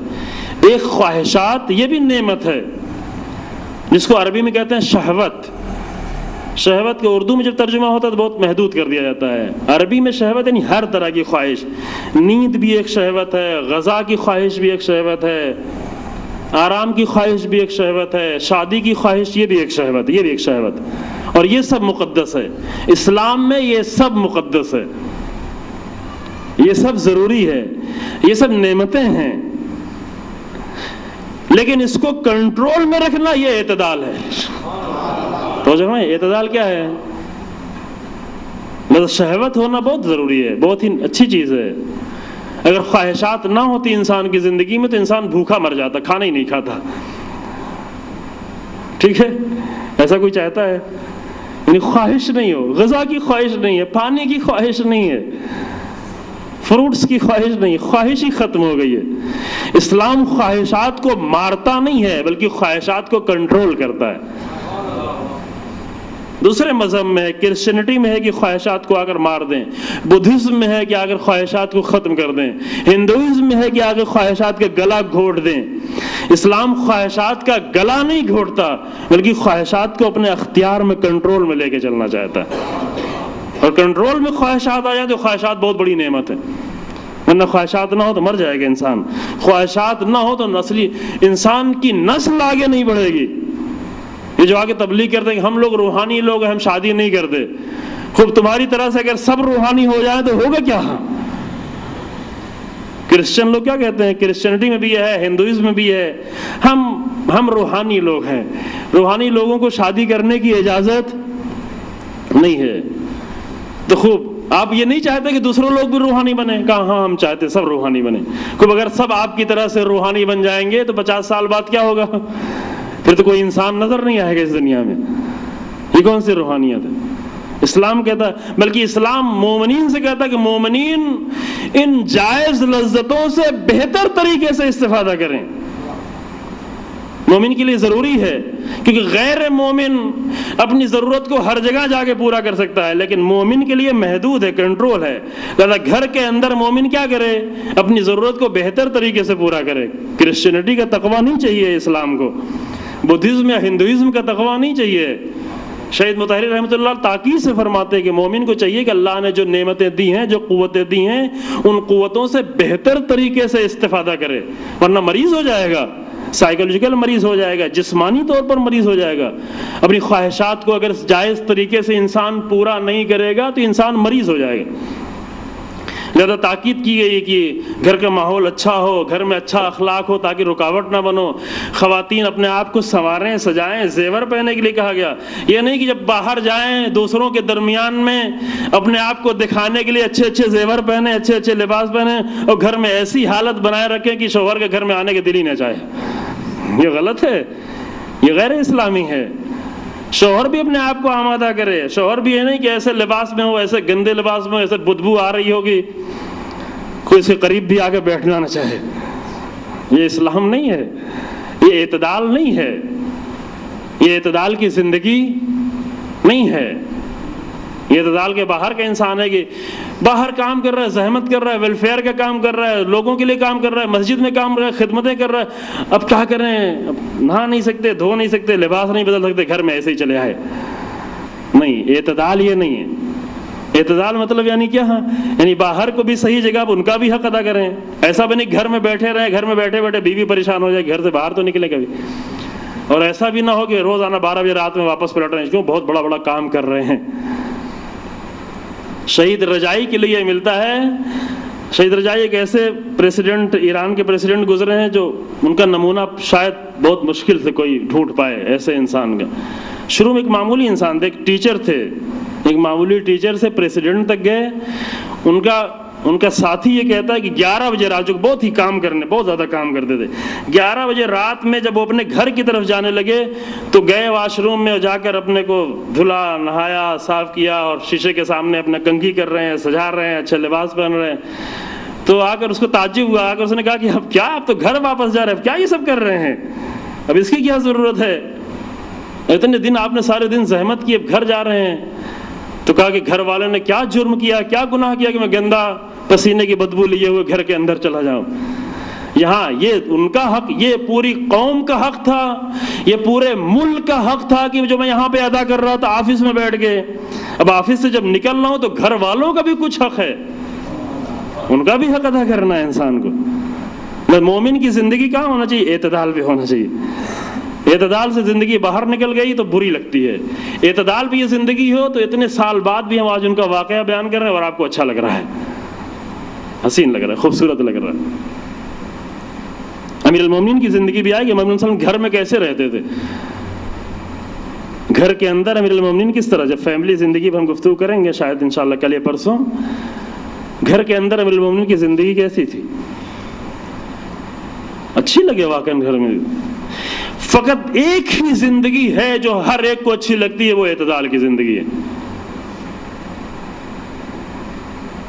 ایک خواہشات، یہ بھی نعمت ہے جس کو عربی میں کہتے ہیں شہوت۔ شہوت کا اردو میں جب ترجمہ ہوتا ہے تو بہت محدود کر دیا جاتا ہے، عربی میں شہوت یعنی ہر طرح کی خواہش۔ نیند بھی ایک شہوت ہے، غذا کی خواہش بھی ایک شہوت ہے، آرام کی خواہش بھی ایک شہوت ہے، شادی کی خواہش یہ بھی ایک شہوت، یہ بھی ایک شہوت، اور یہ سب مقدس ہے۔ اسلام میں یہ سب مقدس ہے، یہ سب ضروری ہے، یہ سب نعمتیں ہیں، لیکن اس کو کنٹرول میں رکھنا یہ اعتدال ہے۔ تو جو ہے اعتدال کیا ہے؟ مطلب شہوت ہونا بہت ضروری ہے، بہت ہی اچھی چیز ہے۔ اگر خواہشات نہ ہوتی انسان کی زندگی میں تو انسان بھوکا مر جاتا، کھانا ہی نہیں کھاتا۔ ٹھیک ہے، ایسا کوئی چاہتا ہے؟ یعنی خواہش نہیں ہو، غذا کی خواہش نہیں ہے، پانی کی خواہش نہیں ہے، فروٹس کی خواہش نہیں، خواہش ہی ختم ہو گئی ہے۔ اسلام خواہشات کو مارتا نہیں ہے بلکہ خواہشات کو کنٹرول کرتا ہے۔ دوسرے مذہب میں ہے، کرسچینٹی میں ہے کہ خواہشات کو اگر مار دیں، بدھزم میں ہے کہ اگر خواہشات کو ختم کر دیں، ہندوازم میں ہے کہ اگر خواہشات کا گلا گھونٹ دیں۔ اسلام خواہشات کا گلا نہیں گھونٹتا بلکہ خواہشات کو اپنے اختیار میں، کنٹرول میں لے کے چلنا چاہتا ہے، اور کنٹرول میں خواہشات آ جائیں تو خواہشات بہت بڑی نعمت ہے، ورنہ خواہشات نہ ہو تو مر جائے گا انسان۔ خواہشات نہ ہو تو نسلی انسان کی نسل آگے نہیں بڑھے گی۔ یہ جو آگے تبلیغ کرتے ہیں کہ ہم لوگ روحانی لوگ ہیں، ہم شادی نہیں کرتے، خوب تمہاری طرح سے اگر سب روحانی ہو جائے تو ہوگا کیا؟ کرسچن لوگ کیا کہتے ہیں؟ کرسچینٹی میں بھی ہے، ہندوازم میں بھی ہے، ہم روحانی لوگ ہیں، روحانی لوگوں کو شادی کرنے کی اجازت نہیں ہے۔ تو خوب آپ یہ نہیں چاہتے کہ دوسرے لوگ بھی روحانی بنے؟ کہا ہاں ہم چاہتے سب روحانی بنے۔ خوب اگر سب آپ کی طرح سے روحانی بن جائیں گے تو 50 سال بعد کیا ہوگا؟ پھر تو کوئی انسان نظر نہیں آئے گا اس دنیا میں۔ یہ کون سی روحانیت ہے؟ اسلام کہتا ہے، بلکہ اسلام مومنین سے کہتا ہے کہ مومنین ان جائز لذتوں سے بہتر طریقے سے استفادہ کریں۔ مومن کے لیے ضروری ہے، کیونکہ غیر مومن اپنی ضرورت کو ہر جگہ جا کے پورا کر سکتا ہے، لیکن مومن کے لیے محدود ہے، کنٹرول ہے۔ لہذا گھر کے اندر مومن کیا کرے؟ اپنی ضرورت کو بہتر طریقے سے پورا کرے۔ کرسچینٹی کا تقویٰ نہیں چاہیے اسلام کو، بدھزم یا ہندوازم کا تقویٰ نہیں چاہیے۔ شہید مطہری رحمۃ اللہ تاکید سے فرماتے ہیں کہ مومن کو چاہیے کہ اللہ نے جو نعمتیں دی ہیں، جو قوتیں دی ہیں، ان قوتوں سے بہتر طریقے سے استفادہ کرے، ورنہ مریض ہو جائے گا، سائیکولوجیکل مریض ہو جائے گا، جسمانی طور پر مریض ہو جائے گا۔ اپنی خواہشات کو اگر جائز طریقے سے انسان پورا نہیں کرے گا تو انسان مریض ہو جائے گا۔ لہذا تاکید کی گئی کہ گھر کا ماحول اچھا ہو، گھر میں اچھا اخلاق ہو تاکہ رکاوٹ نہ بنو۔ خواتین اپنے آپ کو سنواریں، سجائیں، زیور پہننے کے لیے کہا گیا۔ یہ نہیں کہ جب باہر جائیں دوسروں کے درمیان میں اپنے آپ کو دکھانے کے لیے اچھے اچھے زیور پہنیں، اچھے اچھے لباس پہنیں، اور گھر میں ایسی حالت بنائے رکھیں کہ شوہر کے گھر میں آنے کے دل ہی نہ چاہے۔ یہ غلط ہے، یہ غیر اسلامی ہے۔ شوہر بھی اپنے آپ کو آمادہ کرے، شوہر بھی یہ نہیں کہ ایسے لباس میں ہو، ایسے گندے لباس میں ہو، ایسے بدبو آ رہی ہوگی کوئی اس کے قریب بھی آ کے بیٹھنا نہ چاہے۔ یہ اسلام نہیں ہے، یہ اعتدال نہیں ہے، یہ اعتدال کی زندگی نہیں ہے۔ یہ اعتدال کے باہر کا انسان ہے کہ باہر کام کر رہا ہے، زحمت کر رہا ہے، ویلفیئر کا کام کر رہا ہے، لوگوں کے لیے کام کر رہا ہے، مسجد میں کام کر رہا ہے، خدمتیں کر رہا ہے، اب کیا کریں؟ اب نہا نہیں سکتے، دھو نہیں سکتے، لباس نہیں بدل سکتے، گھر میں ایسے ہی چلے آئے۔ نہیں، اعتدال یہ نہیں ہے۔ اعتدال مطلب یعنی کیا ہے؟ یعنی باہر کو بھی صحیح جگہ پر ان کا بھی حق ادا کریں۔ ایسا بھی نہیں گھر میں بیٹھے رہیں، گھر میں بیٹھے بیٹھے بیوی پریشان ہو جائے، گھر سے باہر تو نکلے کبھی۔ اور ایسا بھی نہ ہو کہ روزانہ 12 بجے رات میں واپس پلٹ رہے ہیں، کیوں؟ بہت بڑا کام کر رہے ہیں۔ شہید رجائی کے لیے ملتا ہے. شہید رجائی ایک ایسے پریسیڈنٹ، ایران کے پریسیڈنٹ گزرے ہیں جو ان کا نمونہ شاید بہت مشکل سے کوئی ڈھونڈ پائے ایسے انسان کا. شروع میں ایک معمولی انسان تھے، ایک ٹیچر تھے، ایک معمولی ٹیچر سے پریسیڈنٹ تک گئے. ان کا ساتھی یہ کہتا ہے کہ 11 بجے رات، جو بہت ہی بہت زیادہ کام کرتے تھے، 11 بجے رات میں جب وہ اپنے گھر کی طرف جانے لگے تو گئے واش روم میں جا کر اپنے کو دھلا، نہایا، صاف کیا، اور شیشے کے سامنے اپنا کنگھی کر رہے ہیں، سجا رہے ہیں، اچھے لباس پہن رہے ہیں. تو آ کر اس کو تعجب ہوا. آ کر اس نے کہا کہ اب کیا، آپ تو گھر واپس جا رہے ہیں، اب کیا یہ سب کر رہے ہیں، اب اس کی کیا ضرورت ہے، اتنے دن آپ نے سارے دن زحمت کی، اب گھر جا رہے ہیں. تو کہا کہ گھر والوں نے کیا جرم کیا، کیا گناہ کیا کہ میں گندا پسینے کی بدبو لیے ہوئے گھر کے اندر چلا جاؤں. یہاں یہ ان کا حق، یہ پوری قوم کا حق تھا، یہ پورے ملک کا حق تھا کہ جو میں یہاں پہ ادا کر رہا تھا آفس میں بیٹھ کے، اب آفس سے جب نکلنا ہو تو گھر والوں کا بھی کچھ حق ہے، ان کا بھی حق ادا کرنا ہے انسان کو. مومن کی زندگی کہاں ہونا چاہیے؟ اعتدال بھی ہونا چاہیے. اعتدال سے زندگی باہر نکل گئی تو بری لگتی ہے. اعتدال بھی یہ زندگی ہو تو اتنے سال بعد بھی ہم آج ان کا واقعہ بیان کر رہے ہیں اور آپ کو اچھا لگ رہا ہے، حسین لگ رہا ہے، خوبصورت لگ رہا ہے. امیر المومنین کی زندگی بھی آئے کہ امام صلی گھر میں کیسے رہتے تھے، گھر کے اندر امیر المومنین کس طرح، جب فیملی زندگی پر ہم گفتگو کریں گے شاید انشاءاللہ کل یا پرسوں، گھر کے اندر امیر المومنین کی زندگی کیسی تھی، اچھی لگے واقعا گھر میں. فقط ایک ہی زندگی ہے جو ہر ایک کو اچھی لگتی ہے، وہ اعتدال کی زندگی ہے،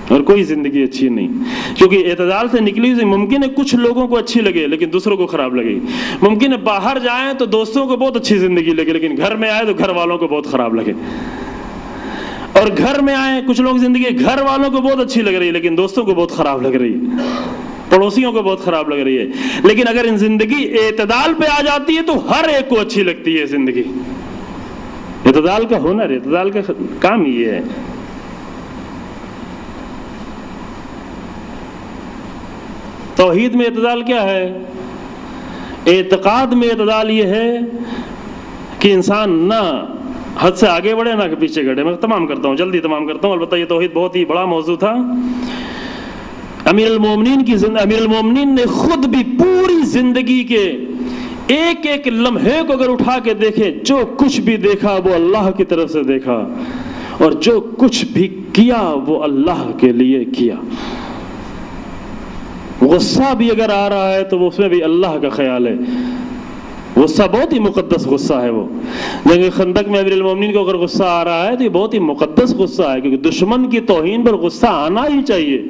اور کوئی زندگی اچھی نہیں. کیونکہ اعتدال سے نکلی ہوئی ممکن ہے کچھ لوگوں کو اچھی لگے لیکن دوسروں کو خراب لگے. ممکن ہے باہر جائیں تو دوستوں کو بہت اچھی زندگی لگے لیکن گھر میں آئے تو گھر والوں کو بہت خراب لگے. اور گھر میں آئے کچھ لوگ زندگی گھر والوں کو بہت اچھی لگ رہی ہے لیکن دوستوں کو بہت خراب لگ رہی ہے، پڑوسیوں کو بہت خراب لگ رہی ہے. لیکن اگر ان زندگی اعتدال پہ آ جاتی ہے تو ہر ایک کو اچھی لگتی ہے زندگی. اعتدال کا ہنر، اعتدال کا کام یہ ہے. توحید میں اعتدال کیا ہے؟ اعتقاد میں اعتدال یہ ہے کہ انسان نہ حد سے آگے بڑھے نہ کہ پیچھے گھٹے. میں تمام کرتا ہوں، جلدی تمام کرتا ہوں. البتہ یہ توحید بہت ہی بڑا موضوع تھا. امیر المومنین نے خود بھی پوری زندگی کے ایک ایک لمحے کو اگر اٹھا کے دیکھے، جو کچھ بھی دیکھا وہ اللہ کی طرف سے دیکھا، اور جو کچھ بھی کیا وہ اللہ کے لیے کیا. غصہ بھی اگر آ رہا ہے تو اس میں بھی اللہ کا خیال ہے. غصہ بہت ہی مقدس غصہ ہے. وہ جنگ خندق میں امیر المومنین کو اگر غصہ آ رہا ہے تو یہ بہت ہی مقدس غصہ ہے، کیونکہ دشمن کی توہین پر غصہ آنا ہی چاہیے.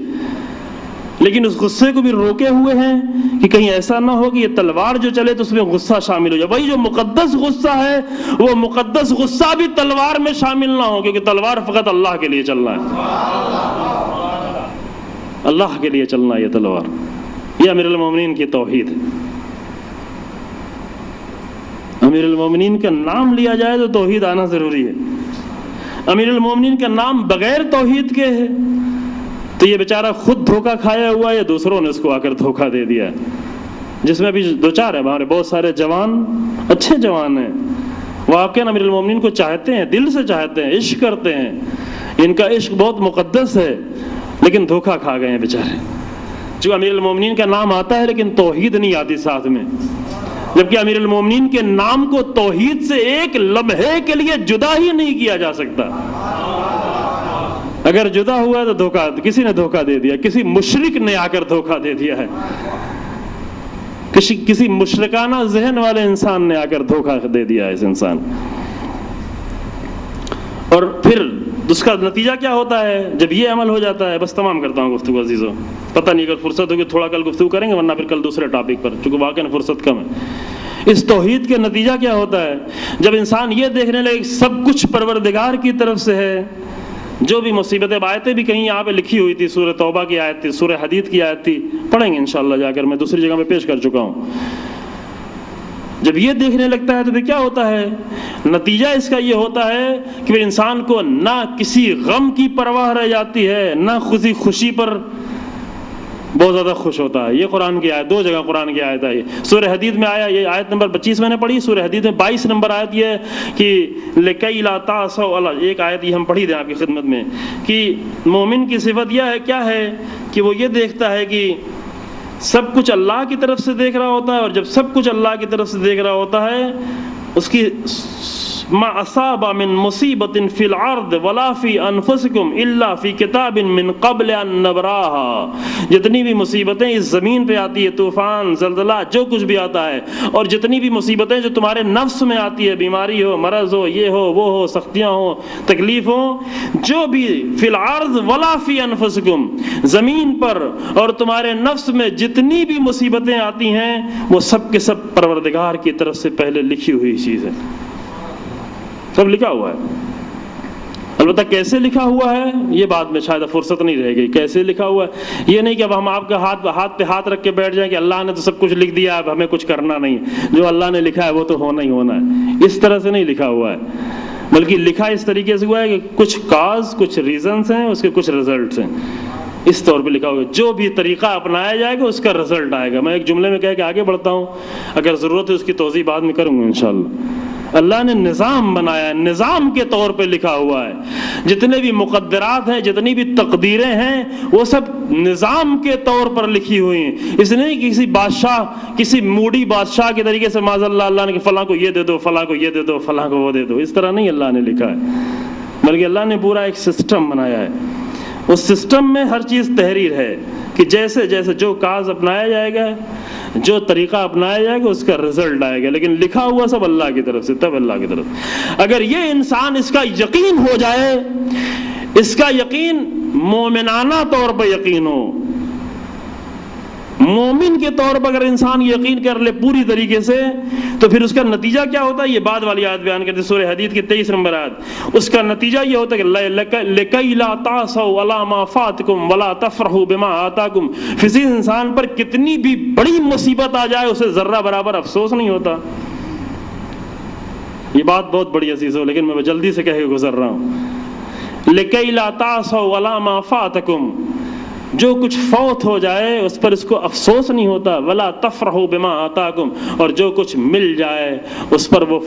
لیکن اس غصے کو بھی روکے ہوئے ہیں کہ کہیں ایسا نہ ہو کہ یہ تلوار جو چلے تو اس میں غصہ شامل ہو جائے. وہی جو مقدس غصہ ہے وہ مقدس غصہ بھی تلوار میں شامل نہ ہو، کیونکہ تلوار فقط اللہ کے لیے چلنا ہے، اللہ کے لیے چلنا ہے یہ تلوار. یہ امیر المومنین کی توحید ہے. امیر المومنین کا نام لیا جائے تو توحید آنا ضروری ہے. امیر المومنین کا نام بغیر توحید کے ہے تو یہ بیچارہ خود دھوکہ کھایا ہوا ہے یا دوسروں نے اس کو آ کر دھوکہ دے دیا ہے، جس میں ابھی دو چار ہے. ہمارے بہت سارے جوان، اچھے جوان ہیں، وہ واقعاً امیر المومنین کو چاہتے ہیں، دل سے چاہتے ہیں، عشق کرتے ہیں، ان کا عشق بہت مقدس ہے، لیکن دھوکہ کھا گئے ہیں بیچارے. جو امیر المومنین کا نام آتا ہے لیکن توحید نہیں آتی ساتھ میں، جبکہ امیر المومنین کے نام کو توحید سے ایک لمحے کے لیے جدا ہی نہیں کیا جا سکتا. اگر جدا ہوا تو دھوکہ، کسی نے دھوکہ دے دیا، کسی مشرک نے آ کر دھوکہ دے دیا ہے، کسی مشرکانہ ذہن والے انسان نے آ کر دھوکہ دے دیا ہے اس انسان. اور پھر اس کا نتیجہ کیا ہوتا ہے جب یہ عمل ہو جاتا ہے؟ بس تمام کرتا ہوں گفتگو عزیزوں، پتہ نہیں اگر فرصت ہوگی تھوڑا کل گفتگو کریں گے، ورنہ پھر کل دوسرے ٹاپک پر، چونکہ واقعاً فرصت کم ہے. اس توحید کے نتیجہ کیا ہوتا ہے جب انسان یہ دیکھنے لگے سب کچھ پروردگار کی طرف سے ہے. جو بھی مصیبتیں، آیتیں بھی کہیں یہاں پہ لکھی ہوئی تھی، سورہ توبہ کی آیت تھی، سورہ حدید کی آیت تھی، پڑھیں گے انشاءاللہ جا کر، میں دوسری جگہ میں پیش کر چکا ہوں. جب یہ دیکھنے لگتا ہے تو پھر کیا ہوتا ہے؟ نتیجہ اس کا یہ ہوتا ہے کہ پھر انسان کو نہ کسی غم کی پرواہ رہ جاتی ہے، نہ خوشی پر بہت زیادہ خوش ہوتا ہے. یہ قرآن کی آیت, 2 جگہ قرآن کی آیت ہے. سورہ حدید میں آیا, یہ آیت نمبر 25 میں نے پڑھی. سورہ حدید میں 22 نمبر آیت یہ ہے کہ لِكَيْ لَا تَعْصَوْا عَلَىٰ, ایک آیت یہ ہم پڑھی دیں آپ کی خدمت میں, کہ مومن کی صفت یہ ہے, کیا ہے, کہ وہ یہ دیکھتا ہے کہ سب کچھ اللہ کی طرف سے دیکھ رہا ہوتا ہے, اور جب سب کچھ اللہ کی طرف سے دیکھ رہا ہوتا ہے, اس کی ما اصاب من مصیبت فی الارض ولا فی انفسکم الا فی کتاب من قبل ان نبراها, جتنی بھی مصیبتیں اس زمین پہ آتی ہے, طوفان, زلزلہ, جو کچھ بھی آتا ہے, اور جتنی بھی مصیبتیں جو تمہارے نفس میں آتی ہے, بیماری ہو, مرض ہو, یہ ہو, وہ ہو, سختیاں ہو, تکلیف ہو, جو بھی فی الارض ولا فی انفسکم, زمین پر اور تمہارے نفس میں جتنی بھی مصیبتیں آتی ہیں, وہ سب کے سب پروردگار کی طرف سے پہلے لکھی ہوئی چیز ہے, سب لکھا ہوا ہے. البتہ کیسے لکھا ہوا ہے یہ بعد میں شاید فرصت نہیں رہے گی. کیسے لکھا ہوا ہے یہ نہیں کہ اب ہم آپ کا ہاتھ پہ ہاتھ رکھ کے بیٹھ جائیں کہ اللہ نے تو سب کچھ لکھ دیا, اب ہمیں کچھ کرنا نہیں, جو اللہ نے لکھا ہے وہ تو ہونا ہی ہونا ہے. اس طرح سے نہیں لکھا ہوا ہے, بلکہ لکھا اس طریقے سے ہوا ہے کہ کچھ کاز, کچھ ریزنز ہیں, اس کے کچھ رزلٹس ہیں. اس طور پہ لکھا ہوگا, جو بھی طریقہ اپنایا جائے گا اس کا رزلٹ آئے گا. میں ایک جملے میں کہہ کے آگے بڑھتا ہوں, اگر ضرورت ہے اس کی توضیح بعد میں کروں گا انشاءاللہ. اللہ نے نظام بنایا, نظام کے طور پہ لکھا ہوا ہے. جتنے بھی مقدرات ہیں, جتنی بھی تقدیریں ہیں, وہ سب نظام کے طور پر لکھی ہوئی ہیں. اس نے کسی بادشاہ, کسی موڈی بادشاہ کے طریقے سے معاذ اللہ نے کہ فلاں کو یہ دے دو, فلاں کو یہ دے دو, فلاں کو وہ دے دو, اس طرح نہیں اللہ نے لکھا ہے, بلکہ اللہ نے پورا ایک سسٹم بنایا ہے. اس سسٹم میں ہر چیز تحریر ہے کہ جیسے جیسے جو کاز اپنایا جائے گا, جو طریقہ اپنایا جائے گا, اس کا رزلٹ آئے گا. لیکن لکھا ہوا سب اللہ کی طرف سے, تب اللہ کی طرف. اگر یہ انسان اس کا یقین ہو جائے, اس کا یقین مومنانہ طور پر یقین ہو, مومن کے طور پر اگر انسان یقین کر لے پوری طریقے سے, تو پھر اس کا نتیجہ کیا ہوتا ہے, یہ بعد والی آیت بیان کرتے سورہ حدید کی 23 نمبر آیت. اس کا نتیجہ یہ ہوتا ہے کہ لِكَيْ لَا تَعْصَوْا عَلَىٰ مَا فَاتَكُمْ وَلَا تَفْرَحُوا بِمَا آتَاكُمْ. کسی انسان پر کتنی بھی بڑی مصیبت آ جائے, اسے ذرہ برابر افسوس نہیں ہوتا. یہ بات بہت بڑی عزیز ہو, لیکن میں جلدی سے کہہ کے گزر رہا ہوں. لِكَيْ لَا تَعْصَوْا عَلَىٰ مَا فَاتَكُمْ, جو کچھ فوت ہو جائے اس پر اس کو افسوس نہیں ہوتا. ولا تفرحوا بما آتاکم, اور جو کچھ مل جائے اس پر وہ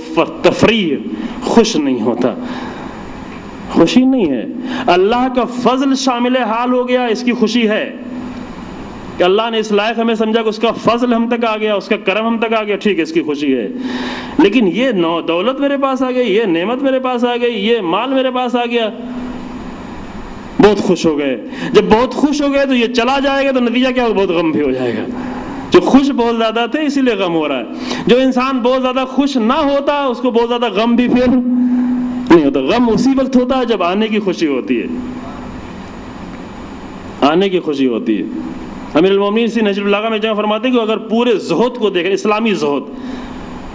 تفریح, خوش نہیں ہوتا, خوشی نہیں ہے. اللہ کا فضل شامل حال ہو گیا, اس کی خوشی ہے کہ اللہ نے اس لائق ہمیں سمجھا کہ اس کا فضل ہم تک آ گیا, اس کا کرم ہم تک آ گیا, ٹھیک ہے, اس کی خوشی ہے. لیکن یہ دولت میرے پاس آ گئی, یہ نعمت میرے پاس آ گئی, یہ مال میرے پاس آ گیا, بہت خوش ہو گئے. جب بہت خوش ہو گئے تو یہ چلا جائے گا, تو نتیجہ کیا ہوگا, بہت غم بھی ہو جائے گا. جو خوش بہت زیادہ تھے اسی لیے غم ہو رہا ہے. جو انسان بہت زیادہ خوش نہ ہوتا, اس کو بہت زیادہ غم بھی پھر نہیں ہوتا. غم اسی وقت ہوتا ہے جب آنے کی خوشی ہوتی ہے, آنے کی خوشی ہوتی ہے. امیر المومنین سی نجر البلاغہ میں جہاں فرماتے ہیں کہ اگر پورے زہد کو دیکھیں, اسلامی زہد,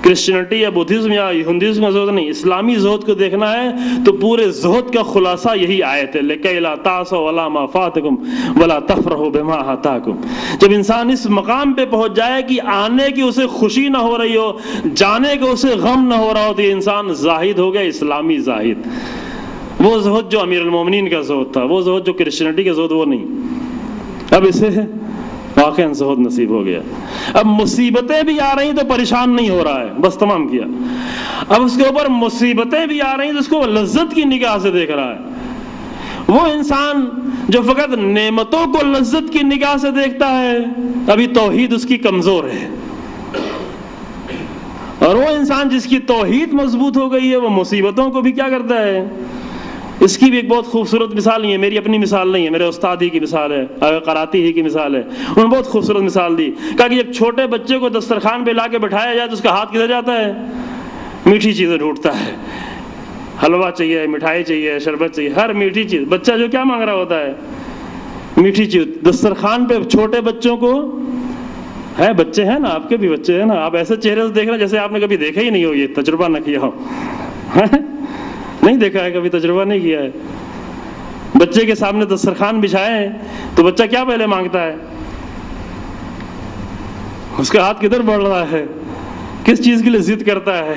کرسچینٹی یا بدھزم یا ہندوازم کا زہد نہیں, اسلامی زہد کو دیکھنا ہے تو پورے زہد کا خلاصہ یہی آیت ہے, لِكَيْ لَا تَعْصَوْا عَلَىٰ مَا فَاتَكُمْ وَلَا تَفْرَحُوا بِمَا آتَاكُمْ. جب انسان اس مقام پہ پہنچ جائے کہ آنے کی اسے خوشی نہ ہو رہی ہو, جانے کا اسے غم نہ ہو رہا ہو, تو یہ انسان زاہد ہو گیا, اسلامی زاہد. وہ زہد جو امیر المومنین کا زہد تھا, وہ زہد جو کرسچینٹی کا زہد, وہ نہیں. اب اسے واقعاً زہد نصیب ہو گیا. اب مصیبتیں بھی آ رہی تو پریشان نہیں ہو رہا ہے, بس تمام کیا. اب اس کے اوپر مصیبتیں بھی آ رہی ہیں تو اس کو لذت کی نگاہ سے دیکھ رہا ہے. وہ انسان جو فقط نعمتوں کو لذت کی نگاہ سے دیکھتا ہے, ابھی توحید اس کی کمزور ہے. اور وہ انسان جس کی توحید مضبوط ہو گئی ہے, وہ مصیبتوں کو بھی کیا کرتا ہے. اس کی بھی ایک بہت خوبصورت مثال نہیں ہے, میری اپنی مثال نہیں ہے, میرے استاد ہی کی مثال ہے, قراتی ہی کی مثال ہے. انہوں نے بہت خوبصورت مثال دی, کہا کہ ایک چھوٹے بچے کو دسترخوان پہ لا کے بٹھایا جائے تو اس کا ہاتھ کدھر جاتا ہے, میٹھی چیزیں ڈھونڈتا ہے. حلوہ چاہیے, مٹھائی چاہیے, شربت چاہیے, ہر میٹھی چیز. بچہ جو کیا مانگ رہا ہوتا ہے, میٹھی چیز. دسترخوان پہ چھوٹے بچوں کو ہے, بچے ہیں نا, آپ کے بھی بچے ہیں نا, آپ ایسے چہرے سے دیکھ رہے جیسے آپ نے کبھی دیکھا ہی نہیں ہو, یہ تجربہ نہ کیا ہو. نہیں دیکھا ہے, کبھی تجربہ نہیں کیا ہے. بچے کے سامنے دسترخوان بچھائے ہیں تو بچہ کیا پہلے مانگتا ہے, اس کا ہاتھ کدھر بڑھ رہا ہے, کس چیز کے لیے ضد کرتا ہے,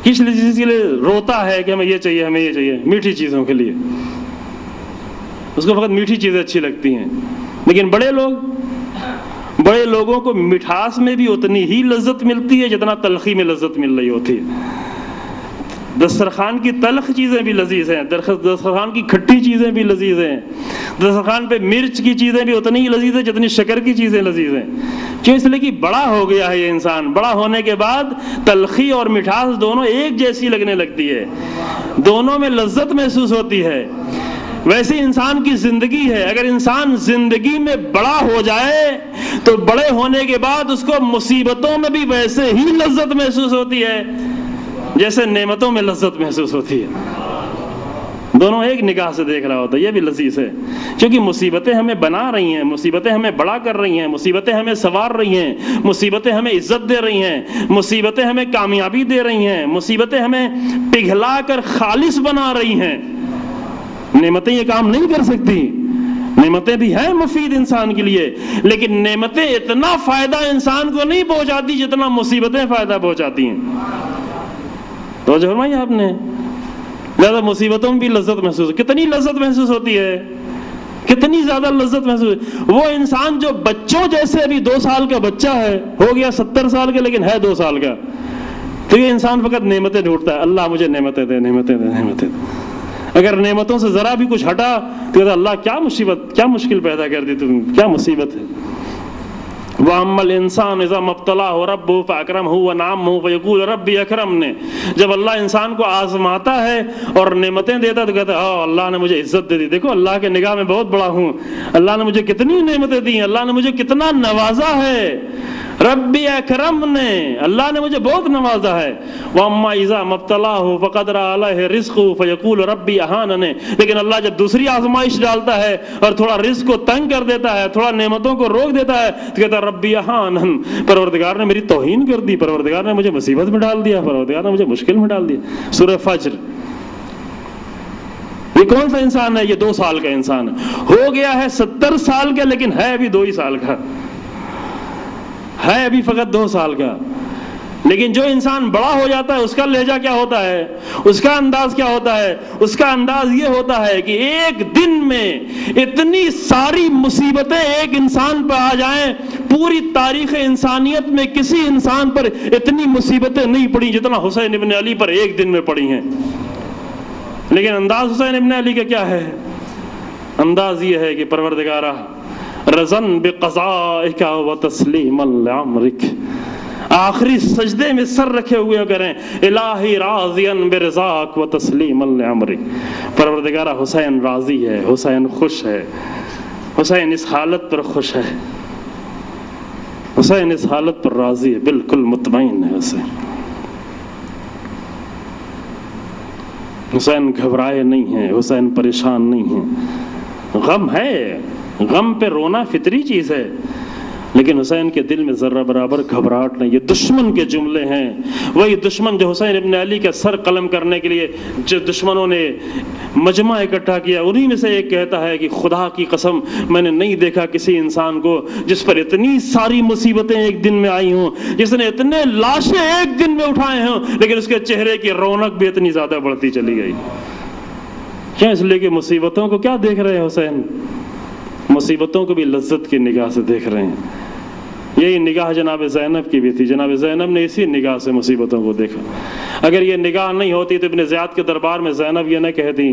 کس چیز کے لیے روتا ہے کہ ہمیں یہ چاہیے, ہمیں یہ چاہیے, میٹھی چیزوں کے لیے. اس کو فقط میٹھی چیزیں اچھی لگتی ہیں. لیکن بڑے لوگوں کو مٹھاس میں بھی اتنی ہی لذت ملتی ہے جتنا تلخی میں لذت مل رہی ہوتی ہے۔ دسترخوان کی تلخ چیزیں بھی لذیذ ہیں، دسترخوان کی کھٹی چیزیں بھی لذیذ ہیں، دسترخوان پہ مرچ کی چیزیں بھی اتنی ہی لذیذ ہیں جتنی شکر کی چیزیں لذیذ ہیں۔ کیوں؟ اس لیے کہ بڑا ہو گیا ہے یہ انسان، بڑا ہونے کے بعد تلخی اور مٹھاس دونوں ایک جیسی لگنے لگتی ہے، دونوں میں لذت محسوس ہوتی ہے۔ ویسے انسان کی زندگی ہے، اگر انسان زندگی میں بڑا ہو جائے تو بڑے ہونے کے بعد اس کو مصیبتوں میں بھی ویسے ہی لذت محسوس ہوتی ہے جیسے نعمتوں میں لذت محسوس ہوتی ہے۔ دونوں ایک نگاہ سے دیکھ رہا ہوتا ہے، یہ بھی لذیذ ہے، کیونکہ مصیبتیں ہمیں بنا رہی ہیں، مصیبتیں ہمیں بڑا کر رہی ہیں، مصیبتیں ہمیں سنوار رہی ہیں، مصیبتیں ہمیں عزت دے رہی ہیں، مصیبتیں ہمیں کامیابی دے رہی ہیں، مصیبتیں ہمیں پگھلا کر خالص بنا رہی ہیں۔ نعمتیں یہ کام نہیں کر سکتی، نعمتیں بھی ہیں مفید انسان کے لیے، لیکن نعمتیں اتنا فائدہ انسان کو نہیں پہنچاتی جتنا مصیبتیں فائدہ پہنچاتی ہیں۔ توجہ فرمائی آپ نے؟ زیادہ مصیبتوں میں بھی لذت محسوس، کتنی لذت محسوس ہوتی ہے، کتنی زیادہ لذت محسوس۔ وہ انسان جو بچوں جیسے ابھی 2 سال کا بچہ ہے، ہو گیا 70 سال کا لیکن ہے 2 سال کا، تو یہ انسان فقط نعمتیں ڈھونڈتا ہے، اللہ مجھے نعمتیں دے، نعمتیں دے، نعمتیں دے۔ اگر نعمتوں سے ذرا بھی کچھ ہٹا تو کہتا اللہ کیا مصیبت، کیا مشکل پیدا کر دی تم، کیا مصیبت ہے۔ وَأَمَّا الْإِنسَانُ إِذَا مَا ابْتَلَاهُ رَبُّهُ فَأَكْرَمَهُ وَنَعَمَهُ فَيَقُولُ رَبِّي أَكْرَمْنِ۔ جب اللہ انسان کو آزماتا ہے اور نعمتیں دیتا تو کہتا ہے اللہ نے مجھے عزت دے دی، دیکھو اللہ کے نگاہ میں بہت بڑا ہوں، اللہ نے مجھے کتنی نعمتیں دی ہیں، اللہ نے مجھے کتنا نوازا ہے، ربی اکرم نے، اللہ نے مجھے بہت نوازا ہے۔ وَأَمَّا إِذَا مَا ابْتَلَاهُ فَقَدَرَ عَلَيْهِ رِزْقَهُ فَيَقُولُ رَبِّي أَهَانَنِ۔ لیکن اللہ جب دوسری آزمائش ڈالتا ہے اور تھوڑا رزق کو تنگ کر دیتا ہے، تھوڑا نعمتوں کو روک دیتا ہے تو کہتا ہے ربی اہانن، پروردگار نے میری توہین کر دی، پروردگار نے مجھے مصیبت میں ڈال دیا، پروردگار نے مجھے مشکل میں ڈال دیا۔ سورہ فجر۔ یہ کون سا انسان ہے؟ یہ 2 سال کا انسان ہے، ہو گیا ہے 70 سال کا لیکن ہے ابھی 2 ہی سال کا، ہے ابھی فقط 2 سال کا۔ لیکن جو انسان بڑا ہو جاتا ہے اس کا لہجہ کیا ہوتا ہے، اس کا انداز کیا ہوتا ہے؟ اس کا انداز یہ ہوتا ہے کہ ایک دن میں اتنی ساری مصیبتیں ایک انسان پر آ جائیں، پوری تاریخ انسانیت میں کسی انسان پر اتنی مصیبتیں نہیں پڑی جتنا حسین ابن علی پر ایک دن میں پڑی ہیں۔ لیکن انداز حسین ابن علی کا کیا ہے؟ انداز یہ ہے کہ پروردگارہ رضن بقضائک و تسلیما لعمرک، آخری سجدے میں سر رکھے ہوئے کریں الہی راضیا برضاک و تسلیما لعمرک۔ پروردگارہ حسین راضی ہے، حسین خوش ہے، حسین اس حالت پر خوش ہے، حسین اس حالت پر راضی ہے، بالکل مطمئن ہے حسین۔ حسین گھبرائے نہیں ہیں، حسین پریشان نہیں ہیں، غم ہے، غم پہ رونا فطری چیز ہے، لیکن حسین کے دل میں ذرہ برابر گھبراہٹ نہیں۔ یہ دشمن کے جملے ہیں، وہی دشمن جو حسین ابن علی کا سر قلم کرنے کے لیے جو دشمنوں نے مجمع اکٹھا کیا، انہی میں سے ایک کہتا ہے کہ خدا کی قسم میں نے نہیں دیکھا کسی انسان کو جس پر اتنی ساری مصیبتیں ایک دن میں آئی ہوں، جس نے اتنے لاشیں ایک دن میں اٹھائے ہوں، لیکن اس کے چہرے کی رونق بھی اتنی زیادہ بڑھتی چلی گئی۔ کیا؟ اس لیے کہ مصیبتوں کو کیا دیکھ رہے ہیں حسین؟ مصیبتوں کو بھی لذت کی نگاہ سے دیکھ رہے ہیں۔ یہی نگاہ جناب زینب کی بھی تھی، جناب زینب نے اسی نگاہ سے مصیبتوں کو دیکھا۔ اگر یہ نگاہ نہیں ہوتی تو ابن زیاد کے دربار میں زینب یہ نہ کہتی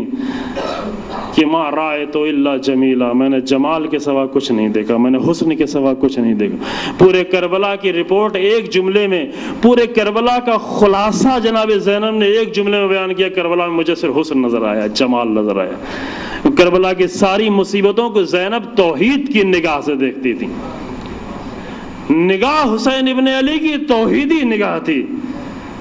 کہ ما رأیت الا جمیلا، میں نے جمال کے سوا کچھ نہیں دیکھا، میں نے حسن کے سوا کچھ نہیں دیکھا۔ پورے کربلا کی رپورٹ ایک جملے میں، پورے کربلا کا خلاصہ جناب زینب نے ایک جملے میں بیان کیا، کربلا میں مجھے صرف حسن نظر آیا، جمال نظر آیا۔ کربلا کی ساری مصیبتوں کو زینب توحید کی نگاہ سے دیکھتی تھی۔ نگاہ حسین ابن علی کی توحیدی نگاہ تھی،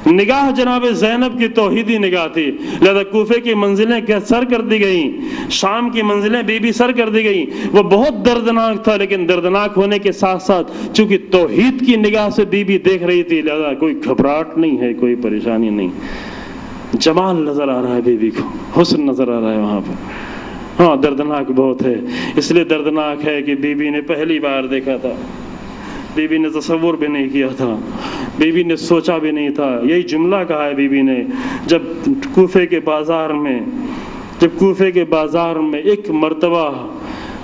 نگاہ جناب زینب کی توحیدی نگاہ تھی، لہذا کوفے کی منزلیں سر کر دی گئیں، شام کی منزلیں بی سر کر دی گئیں۔ وہ بہت دردناک تھا، لیکن دردناک ہونے کے ساتھ ساتھ چونکہ توحید کی نگاہ سے بی دیکھ رہی تھی، لہذا کوئی گھبراہٹ نہیں ہے، کوئی پریشانی نہیں۔ جمال نظر آ رہا ہے بیوی کو، حسن نظر آ رہا ہے وہاں پر۔ ہاں دردناک بہت ہے، اس لیے دردناک ہے کہ بیوی نے پہلی بار دیکھا تھا، بیوی نے تصور بھی نہیں کیا تھا، بیوی نے سوچا بھی نہیں تھا۔ یہی جملہ کہا ہے بیوی نے جب کوفے کے بازار میں ایک مرتبہ